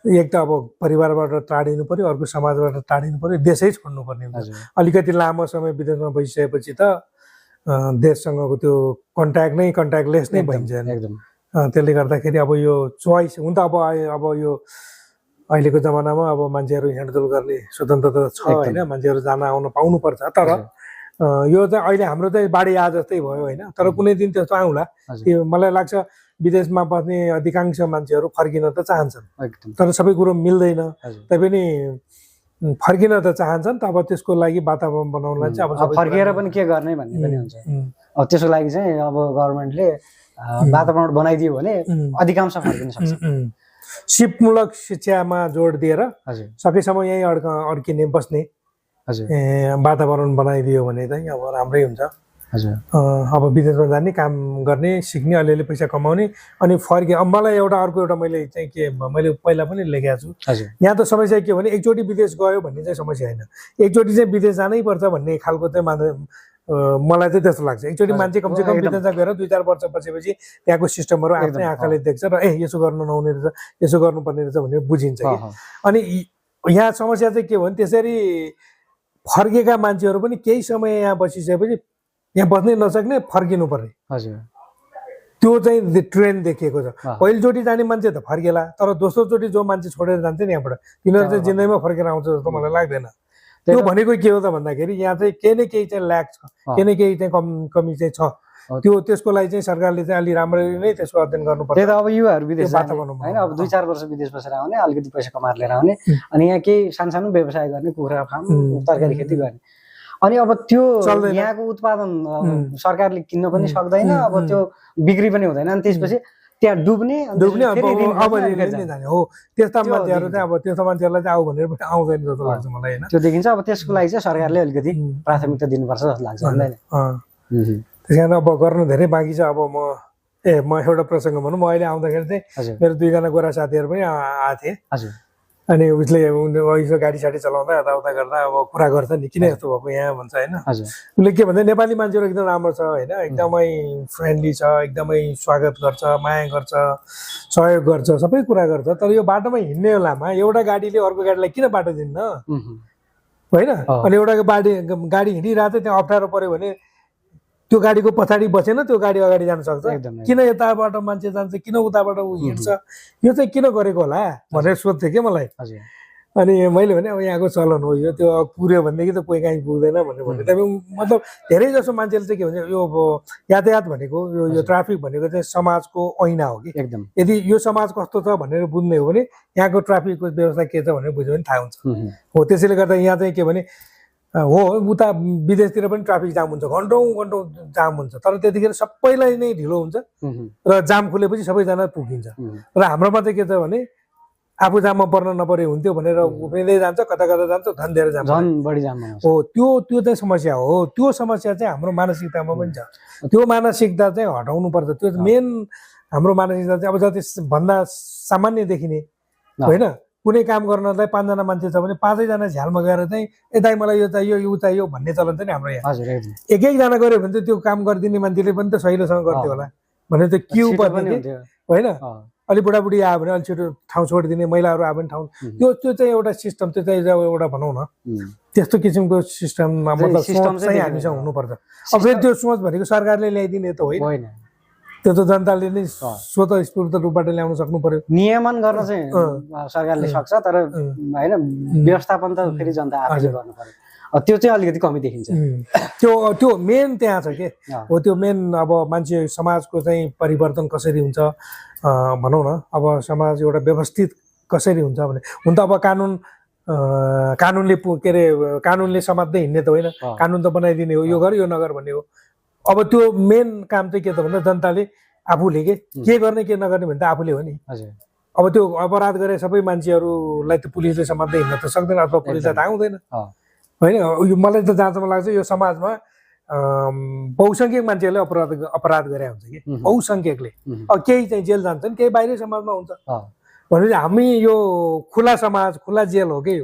एक त अब परिवारबाट टाढिनु पर्यो, अर्को समाजबाट टाढिनु पर्यो, देशै छोड्नु पर्ने हुन्छ। अलिकति लामो समय विदेशमा बसिसकेपछि त देशसँगको त्यो कन्ट्याक्टलेस नै भइन्छ एकदम। त्यसले गर्दाखेरि अब यो चोइस हुन त अब यो अहिलेको जमानामा अब मान्छेहरू हिँडडुल गर्ने स्वतन्त्रता छ होइन, मान्छेहरू जान आउन पाउनुपर्छ। तर यो चाहिँ अहिले हाम्रो चाहिँ बाढी आ जस्तै भयो होइन, तर कुनै दिन त्यस्तो आउँला। मलाई लाग्छ विदेशमा बस्ने अधिकांश मान्छेहरू फर्किन त चाहन्छन्, तर सबै कुरो मिल्दैन। तैपनि फर्किन त चाहन्छन्, त अब त्यसको लागि वातावरण बनाउनलाई चाहिँ अब फर्किएर पनि के गर्ने भन्ने पनि हुन्छ। अब त्यसको लागि चाहिँ अब गभर्मेन्टले वातावरण बनाइदियो भने अधिकांश फर्किन सक्छ। सिपमूलक शिक्षामा जोड दिएर सकेसम्म यहीँ अड्किने बस्ने वातावरण बनाइदियो भने चाहिँ अब राम्रै हुन्छ। अब विदेशमा जाने, काम गर्ने, सिक्ने, अलिअलि पैसा कमाउने अनि फर्के। अब मलाई एउटा मैले चाहिँ के मैले पहिला पनि लेखेको छु, यहाँ त समस्या के हो भने एकचोटि विदेश गयो भन्ने चाहिँ समस्या होइन, एकचोटि चाहिँ विदेश जानै पर्छ भन्ने खालको चाहिँ मलाई चाहिँ त्यस्तो लाग्छ। एकचोटि मान्छे कमसेकम विदेशमा गएर 2-4 वर्ष बसेपछि त्यहाँको सिस्टमहरू आफ्नै आँखाले देख्छ र यसो गर्नु नहुने रहेछ, यसो गर्नुपर्ने रहेछ भन्ने बुझिन्छ कि। अनि यहाँ समस्या चाहिँ के हो भने त्यसरी फर्केका मान्छेहरू पनि केही समय यहाँ बसिसकेपछि यहाँ बस्नै नसक्ने, फर्किनु पर्ने। त्यो चाहिँ ट्रेन्ड देखिएको छ। पहिलोचोटि जाने मान्छे त फर्केला, तर दोस्रोचोटि जो मान्छे छोडेर जान्छ नि यहाँबाट, तिनीहरू चाहिँ जिन्दगीमा फर्केर आउँछ जस्तो मलाई लाग्दैन। त्यो भनेको के हो त भन्दाखेरि यहाँ चाहिँ केही न केही चाहिँ ल्याक छ, केही न केही चाहिँ कमी चाहिँ छ। त्यसको लागि चाहिँ सरकारले चाहिँ अलि राम्ररी नै त्यसको अध्ययन गर्नुपर्छ। त्यही त अब युवाहरू विदेश जाने होइन, अब 2-4 वर्ष विदेश बसेर आउने, अलिकति पैसा कमाएर लिएर आउने, अनि यहाँ केही सानो व्यवसाय गर्ने, कुखुरा फार्म, तरकारी खेती गर्ने। अनि अब त्यो यहाँको उत्पादन सरकारले किन्न पनि सक्दैन, अब त्यो बिक्री पनि हुँदैन, अनि त्यसपछि त्यहाँ डुब्ने हो। त्यस्ता मान्छेहरू चाहिँ अब त्यस्तो मान्छेहरूलाई चाहिँ आऊ भनेर पनि आउँदैन जस्तो लाग्छ मलाई होइन। त्यो देखिन्छ। अब त्यसको लागि चाहिँ सरकारले अलिकति प्राथमिकता दिनुपर्छ जस्तो लाग्छ होइन। त्यस कारण अब गर्नु धेरै बाँकी छ। अब म एउटा प्रसङ्ग भनौँ, म अहिले आउँदाखेरि चाहिँ मेरो 2 जना गोरा साथीहरू पनि आएको थिए। अनि उसले यसो गाडी साडी चलाउँदा यताउता गर्दा अब कुरा गर्छ नि, किन यस्तो भएको यहाँ भन्छ होइन। उसले के भन्छ, नेपाली मान्छेहरू एकदम राम्रो छ होइन, एकदमै फ्रेन्डली छ, एकदमै स्वागत गर्छ, माया गर्छ, सहयोग गर्छ, सबै कुरा गर्छ। तर यो बाटोमा हिँड्ने बेलामा एउटा गाडीले अर्को गाडीलाई किन बाटो दिन्न होइन। अनि एउटा गाडी हिँडिरहेको छ, त्यहाँ अप्ठ्यारो पर्यो भने त्यो गाडीको पछाडि बसेन, त्यो गाडी अगाडि जान सक्छ। किन यताबाट मान्छे जान्छ, किन उताबाट हिँड्छ, यो चाहिँ किन गरेको होला भनेर सोध्थेँ कि मलाई। अनि मैले भने अब यहाँको चलन हो यो, त्यो पुर्यो भनेदेखि त कोही काहीँ पुग्दैन भनेर भने। मतलब धेरै जसो मान्छेले चाहिँ के भन्छ, यो यातायात भनेको यो ट्राफिक भनेको चाहिँ समाजको ऐना हो कि। एकदम। यदि यो समाज कस्तो छ भनेर बुझ्ने हो भने यहाँको ट्राफिकको व्यवस्था के छ भनेर बुझ्यो भने थाहा हुन्छ। हो त्यसैले गर्दा यहाँ चाहिँ के भने हो, उता विदेशतिर पनि ट्राफिक जाम हुन्छ, घन्टौँ जाम हुन्छ, तर त्यतिखेर सबैलाई नै ढिलो हुन्छ र जाम खुलेपछि सबैजना पुगिन्छ। र हाम्रोमा चाहिँ के छ भने आफू जाममा पर्न नपरे हुन्थ्यो भनेर उफ्रिँदै जान्छ, कता जान्छ, झन् धेरै झन् बढी जाम हो। त्यो चाहिँ समस्या हो। त्यो समस्या चाहिँ हाम्रो मानसिकतामा पनि छ। त्यो मानसिकता चाहिँ हटाउनु पर्छ। त्यो मेन हाम्रो मानसिकता चाहिँ अब जति भन्दा सामान्य देखिने होइन। कुनै काम गर्नलाई 5 जना मान्छे छ भने 5 जना झ्यालमा गएर चाहिँ दाइ मलाई यो चाहियो, यो चाहियो भन्ने चलन चाहिँ हाम्रो यहाँ। एक जना गऱ्यो भने चाहिँ त्यो काम गरिदिने मान्छेले पनि त सहिलोसँग गर्थ्यो होला भनेर चाहिँ क्यु पर्ने होइन। अलि बुढाबुढी आयो भने अलि छिटो ठाउँ छोडिदिने, महिलाहरू आयो भने ठाउँ, त्यो चाहिँ एउटा सिस्टम, त्यो चाहिँ एउटा भनौँ न त्यस्तो किसिमको सिस्टम, मतलब सोच चाहिँ हामीसँग हुनुपर्छ। अब फेरि त्यो सोच भनेको सरकारले ल्याइदिने त होइन, त्यो त जनताले नै स्वतः स्फूर्त रूपबाट ल्याउन सक्नु पर्यो। नियमन गर्न चाहिँ सरकारले सक्छ, तर होइन व्यवस्थापन त फेरि जनता आफैले गर्नु पर्यो। त्यो चाहिँ अलिकति कमी देखिन्छ। त्यो मेन त्यहाँ छ के हो। त्यो मेन अब मान्छे समाजको चाहिँ परिवर्तन कसरी हुन्छ भनौँ न। अब समाज एउटा व्यवस्थित कसरी हुन्छ भने, हुन त अब कानुनले के अरे कानुनले समात्दै हिँड्ने त होइन, कानुन त बनाइदिने हो, यो गर यो नगर भन्ने हो। अब त्यो मेन काम चाहिँ के त भन्दा जनताले आफूले के गर्ने के नगर्ने भने त आफूले हो नि। अब त्यो अपराध गरे सबै मान्छेहरूलाई त पुलिसले समात्दै हिँड्न त सक्दैन, अथवा पुलिसलाई थाहा हुँदैन होइन। यो मलाई त जहाँसम्म लाग्छ यो समाजमा बहुसङ्ख्यक मान्छेहरूले अपराध गरे हुन्छ कि बहुसङ्ख्यकले अब केही चाहिँ जेल जान्छन् केही बाहिरै समाजमा हुन्छ भनेपछि हामी यो खुला समाज खुला जेल हो कि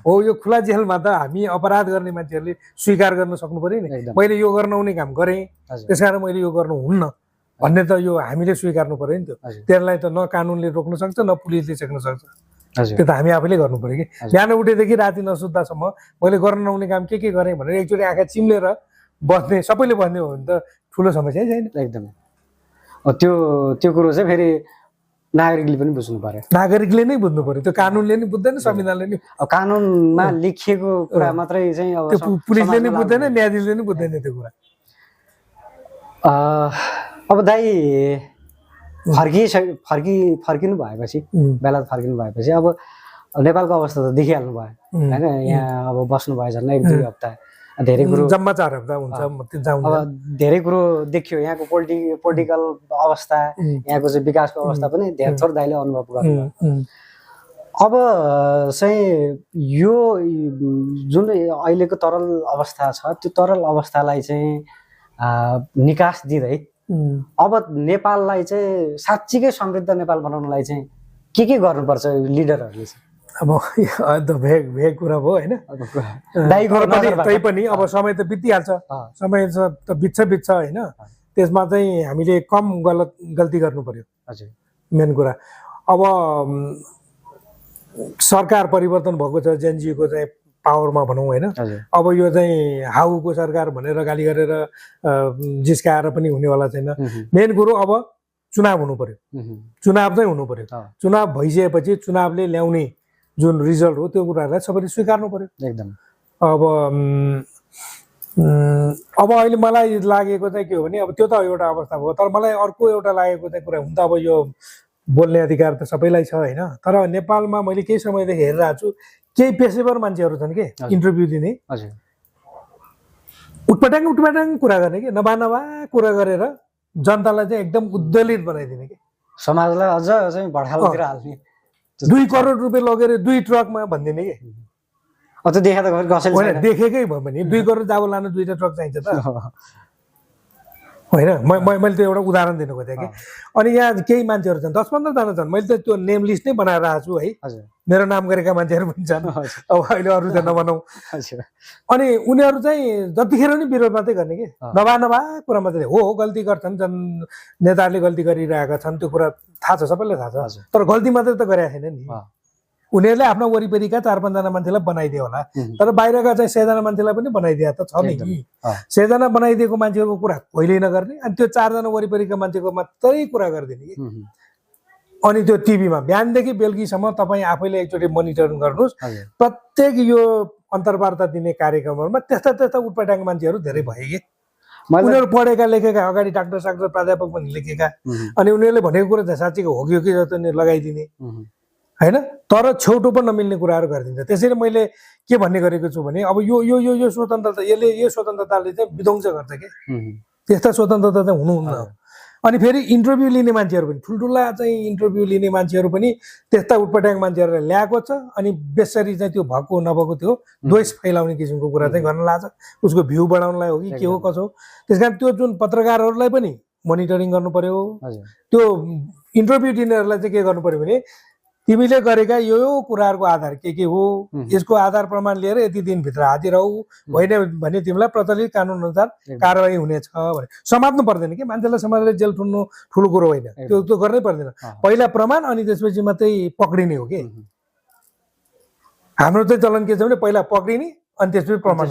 हो यो खुला जेलमा त हामी अपराध गर्ने मान्छेहरूले स्वीकार गर्न सक्नु पर्यो नि मैले यो गर्न आउने काम गरेँ त्यसकारण मैले यो गर्नु हुन्न भन्ने त यो हामीले स्वीकार्नु पर्यो नि त्यसलाई त न कानुनले रोक्न सक्छ न पुलिसले छेक्न सक्छ त्यो त हामी आफैले गर्नु पर्यो कि बिहान उठेदेखि राति नसुत्दासम्म मैले गर्न नआउने काम के गरेँ भनेर एकचोटि आँखा चिम्लेर बस्ने सबैले बस्ने हो भने त ठुलो समस्या छैन एकदमै त्यो कुरो चाहिँ फेरि नागरिकले पनि बुझ्नु पर्यो नागरिकले नै बुझ्नु पर्यो त्यो कानुनले नि बुझ्दैन संविधानले नि कानुनमा लेखिएको कुरा मात्रै चाहिँ अब त्यो पुलिसले नि बुझ्दैन न्यायाधीशले नि बुझ्दैन त्यो कुरा अब दाइ फर्किनु भएपछि बेला फर्किनु भएपछि अब नेपालको अवस्था त देखिहाल्नु भयो होइन यहाँ अब बस्नु भयो झन् 1-2 हप्ता धेरै कुरो जम्मा 4 हप्ता हुन्छ अब धेरै कुरो देखियो यहाँको पोलिटिकल अवस्था यहाँको चाहिँ विकासको अवस्था पनि धेरै थोर दाइले अनुभव गर्नु अब चाहिँ यो जुन अहिलेको तरल अवस्था छ त्यो तरल अवस्थालाई चाहिँ निकास दिँदै अब नेपाललाई चाहिँ साँच्चीकै समृद्ध नेपाल बनाउनलाई चाहिँ के गर्नुपर्छ लिडरहरूले चाहिँ अब भेग कुरा भयो होइन तै पनि अब समय त बितिहाल्छ समय त बित्छ होइन त्यसमा चाहिँ हामीले कम गल्ती गर्नु पर्यो मेन कुरा अब सरकार परिवर्तन भएको छ जेएनजीको चाहिँ पावरमा भनौँ होइन अब यो चाहिँ हाउको सरकार भनेर गाली गरेर जिस्काएर पनि हुनेवाला छैन मेन कुरो अब चुनाव हुनु पर्यो चुनाव चाहिँ हुनु पर्यो चुनाव भइसकेपछि चुनावले ल्याउने जुन रिजल्ट हो त्यो कुराहरूलाई सबैले स्वीकार्नु पर्यो एकदम अब अहिले मलाई लागेको चाहिँ के हो भने अब त्यो त एउटा अवस्था भयो तर मलाई अर्को एउटा लागेको चाहिँ कुरा हुन त अब यो बोल्ने अधिकार त सबैलाई छ होइन तर नेपालमा मैले केही समयदेखि हेरिरहेको छु केही पेसेवर मान्छेहरू छन् कि इन्टरभ्यू दिने उटपटाङ कुरा गर्ने कि नभा कुरा गरेर जनतालाई चाहिँ एकदम उद्वेलित बनाइदिने कि समाजलाई अझ चाहिँ भड्कालोतिर हाल्ने 2 करोड रुपियाँ लगेर 2 ट्रकमा भनिदिने कि त्यो देखा त कसैले देखेकै भयो भने 2 करोड जाबो लानु 2टा ट्रक चाहिन्छ त होइन मैले त एउटा उदाहरण दिनु खोजेँ कि अनि यहाँ केही मान्छेहरू छन् 10-15 जना छन् मैले त त्यो नेम लिस्ट नै बनाएर आएको छु है मेरो नाम गरेका मान्छेहरू पनि छन् अब अहिले अरू त नभनौँ अनि उनीहरू चाहिँ जतिखेर नि विरोध मात्रै गर्ने कि नभा कुरा मात्रै हो गल्ती गर्छन् नेताहरूले गल्ती गरिरहेका छन् त्यो कुरा थाहा छ सबैलाई थाहा छ तर गल्ती मात्रै त गरेका छैन नि उनीहरूले आफ्नो वरिपरिका 4-5 जना मान्छेलाई बनाइदियो होला तर बाहिरका चाहिँ 6 जना मान्छेलाई पनि बनाइदिया त छ नि 6 जना बनाइदिएको मान्छेको कुरा कहिल्यै नगर्ने अनि त्यो 4 जना वरिपरिका मान्छेको मात्रै कुरा गरिदिने कि अनि त्यो टिभीमा बिहानदेखि बेलुकीसम्म तपाईँ आफैले एकचोटि मोनिटरिङ गर्नुहोस् प्रत्येक यो अन्तर्वार्ता दिने कार्यक्रमहरूमा त्यस्ता उटपटाङ मान्छेहरू धेरै भए कि उनीहरू पढेका लेखेका अगाडि डाक्टर प्राध्यापक पनि लेखेका अनि उनीहरूले भनेको कुरा साँच्चीको हो कि जस्तो लगाइदिने होइन तर छेउटो पनि नमिल्ने कुराहरू गरिदिन्छ त्यसैले मैले के भन्ने गरेको छु भने अब यो स्वतन्त्रता यो स्वतन्त्रताले चाहिँ विध्वंस गर्छ कि त्यस्ता स्वतन्त्रता चाहिँ हुनुहुन्न अनि फेरि इन्टरभ्यू लिने मान्छेहरू पनि ठुल्ठुला चाहिँ इन्टरभ्यू लिने मान्छेहरू पनि त्यस्ता उटपटाङ मान्छेहरूलाई ल्याएको छ अनि बेसरी चाहिँ त्यो भएको नभएको त्यो द्वेष फैलाउने किसिमको कुरा चाहिँ गर्न लाग्छ उसको भ्यू बढाउनलाई हो कि के हो कसो त्यस कारण त्यो जुन पत्रकारहरूलाई पनि मोनिटरिङ गर्नु पर्यो त्यो इन्टरभ्यू दिनेहरूलाई चाहिँ के गर्नु पर्यो भने तिमीले गरेका यो कुराहरूको आधार के हो यसको आधार प्रमाण लिएर यति दिनभित्र हाजिर हौ होइन भने तिमीलाई प्रचलित कानुन अनुसार कारवाही हुनेछ भने समात्नु पर्दैन कि मान्छेलाई समाजले जेल ठुल्नु ठुलो कुरो होइन त्यो गर्नै पर्दैन पहिला प्रमाण अनि त्यसपछि मात्रै पक्रिने हो कि हाम्रो चाहिँ चलन के छ भने पहिला पक्रिने अनि त्यसपछि प्रमाण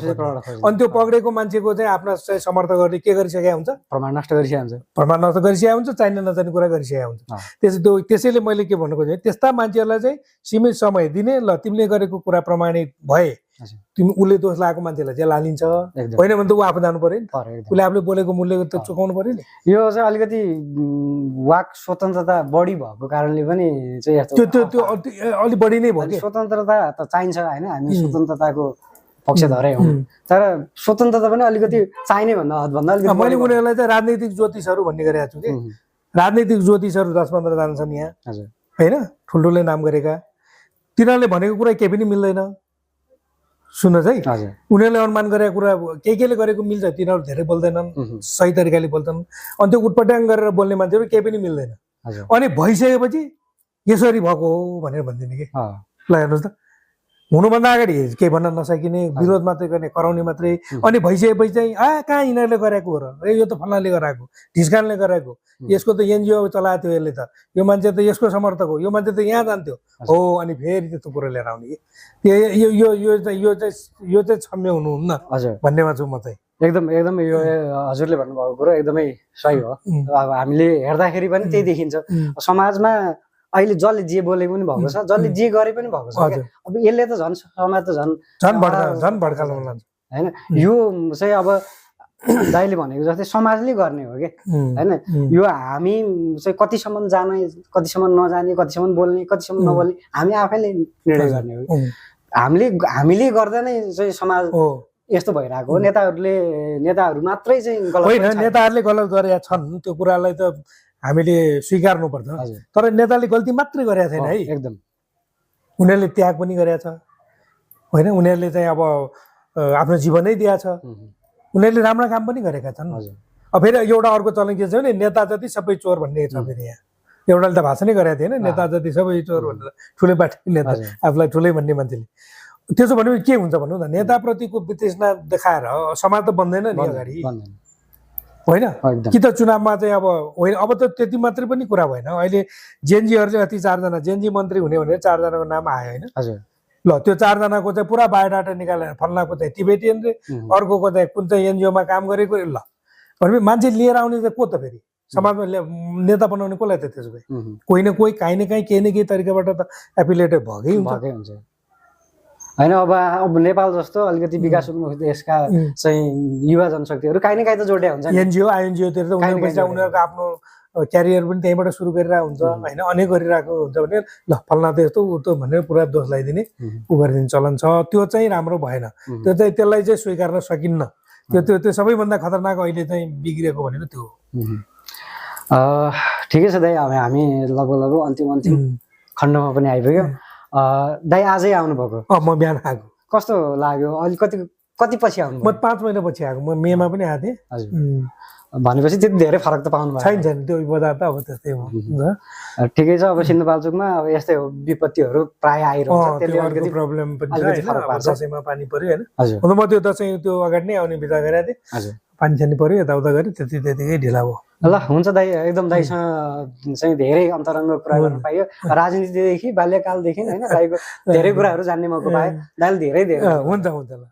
अनि त्यो पक्रेको मान्छेको चाहिँ आफ्ना चाहिँ समर्थकहरूले के गरिसकेका हुन्छ प्रमाण नष्ट गरिसकेका हुन्छ चाहिने नचाहिने कुरा गरिसकेका हुन्छ त्यसैले मैले के भन्नु खोजेँ त्यस्ता मान्छेहरूलाई चाहिँ सीमित समय दिने ल तिमीले गरेको कुरा प्रमाणित भए तिमी उसले दोष लगाएको मान्छेलाई जेल हालिन्छ होइन भने त ऊ आफू जानु पर्यो नि उसले आफूले बोलेको मूल्य त चुकाउनु पर्यो नि यो चाहिँ अलिकति वाक स्वतन्त्रता बढी भएको कारणले पनि चाहिँ त्यो अलि बढी नै भयो स्वतन्त्रता त चाहिन्छ होइन हामी स्वतन्त्रताको पक्षधरै हौँ तर स्वतन्त्रता पनि अलिकति चाहिने भन्दा अलिकति मैले उनीहरूलाई चाहिँ राजनैतिक ज्योतिषहरू भन्ने गरेको छु कि राजनैतिक ज्योतिषहरू 10-15 जना छन् यहाँ होइन ठुल्ठुलै नाम गरेका तिनीहरूले भनेको कुरा केही पनि मिल्दैन सुन्नुहोस् है हजुर उनीहरूले अनुमान गरेको कुरा केले गरेको मिल्छ तिनीहरू धेरै बोल्दैनन् सही तरिकाले बोल्छन् अनि त्यो उटपटाङ गरेर बोल्ने मान्छेहरू केही पनि मिल्दैन हजुर अनि भइसकेपछि यसरी भएको हो भनेर भनिदिने कि ल हेर्नुहोस् त हुनुभन्दा अगाडि केही भन्न नसकिने विरोध मात्रै गर्ने कराउने मात्रै अनि भइसकेपछि चाहिँ कहाँ यिनीहरूले गरेको हो र यो त फल्नाले गराएको ढिस्कानले गराएको यसको त एनजिओ चलाएको थियो यसले त यो मान्छे त यसको समर्थक हो यो मान्छे त यहाँ जान्थ्यो हो अनि फेरि त्यस्तो कुरो लिएर आउने कि यो चाहिँ क्षम्य हुनुहुन्न हजुर भन्नेमा छु म चाहिँ एकदम एकदम यो हजुरले भन्नुभएको कुरो एकदमै सही हो अब हामीले हेर्दाखेरि पनि त्यही देखिन्छ समाजमा अहिले जसले जे बोले पनि भएको छ जसले जे गरे पनि भएको छ अब यसले त झन् समाज त झन् भड्कालो होइन यो चाहिँ अब दाइले भनेको जस्तै समाजले गर्ने हो कि होइन यो हामी चाहिँ कतिसम्म जाने कतिसम्म नजाने कतिसम्म बोल्ने कतिसम्म नबोल्ने हामी आफैले निर्णय गर्ने हो हामीले गर्दा नै चाहिँ समाज यस्तो भइरहेको हो नेताहरू मात्रै चाहिँ होइन नेताहरूले गलत गरेका छन् त्यो कुरालाई त हामीले स्वीकार्नुपर्छ तर नेताले गल्ती मात्रै गरेका छैन है एकदम उनीहरूले त्याग पनि गरेका छ होइन उनीहरूले चाहिँ अब आफ्नो जीवनै दिएको छ उनीहरूले राम्रो काम पनि गरेका छन् अब फेरि एउटा अर्को चलन के छ भने नेता जति सबै चोर भन्ने छ फेरि यहाँ एउटाले त भाषणै गरेको थिएन नेता जति सबै चोर भनेर ठुलै पार्टी नेता आफूलाई ठुलै भन्ने मान्छेले त्यसो भनेपछि के हुन्छ भन्नु न नेताप्रतिको वितृष्णा देखाएर समाज त बन्दैन नि अगाडि होइन कि त चुनावमा चाहिँ अब होइन अब त त्यति मात्रै पनि कुरा भएन अहिले जेएनजीहरू चाहिँ अति 4 जना जेएनजी मन्त्री हुने भनेर 4 जनाको नाम आयो होइन ल त्यो 4 जनाको चाहिँ पुरा बायोडाटा निकालेर फल्नाको चाहिँ टिबेटियन रे अर्कोको चाहिँ कुन चाहिँ एनजिओमा काम गरेको ल भनेपछि मान्छे लिएर आउने चाहिँ को त फेरि समाजमा नेता बनाउने कसलाई त त्यसो भए कोही न कोही काहीँ न काहीँ केही न केही तरिकाबाट त एफिलिएटेड भएकै हुन्छ होइन अब नेपाल जस्तो अलिकति विकास उन्मुख देशका चाहिँ युवा जनशक्तिहरू काहीँ न काहीँ त जोडिया हुन्छ एनजिओ आइएनजिओतिर त उनीहरूको आफ्नो क्यारियर पनि त्यहीँबाट सुरु गरिरहेको हुन्छ होइन अनेक गरिरहेको हुन्छ भने ल फल्ना त यस्तो ऊ त भनेर पुरा दोष लगाइदिने ऊ गरिदिने चलन छ त्यो चाहिँ राम्रो भएन त्यो चाहिँ त्यसलाई चाहिँ स्वीकार्न सकिन्न त्यो सबैभन्दा खतरनाक अहिले चाहिँ बिग्रिएको भनेको त्यो हो ठिकै छ दाइ अब हामी लगभग अन्तिम खण्डमा पनि आइपुग्यो दाइ आजै आउनुभएको म बिहान आएको कस्तो लाग्यो अलिकति कति पछि आउनु म 5 महिना पछि आएको म मेमा पनि आएको थिएँ हजुर भनेपछि त्यति धेरै फरक त पाउनु भएको छैन त्यो बजार त अब त्यस्तै हो ठिकै छ अब सिन्धुपाल्चोकमा अब यस्तै हो विपत्तिहरू प्राय आइरहन्छ त्यसले अलिकति प्रब्लम पनि छ दसैँमा पानी पर्यो हैन म त्यो दसैँ त्यो अगाडि नै आउने विचार गरेको थिएँ हजुर पानी छानी पर्यो यताउता गरी त्यतिकै ढिला भयो ल हुन्छ दाइ एकदम दाइसँग चाहिँ धेरै अन्तरङ्ग कुरा गर्न पाइयो राजनीतिदेखि बाल्यकालदेखि होइन दाइको धेरै कुराहरू जान्ने मौका पाएँ दाइले धेरै हुन्छ ल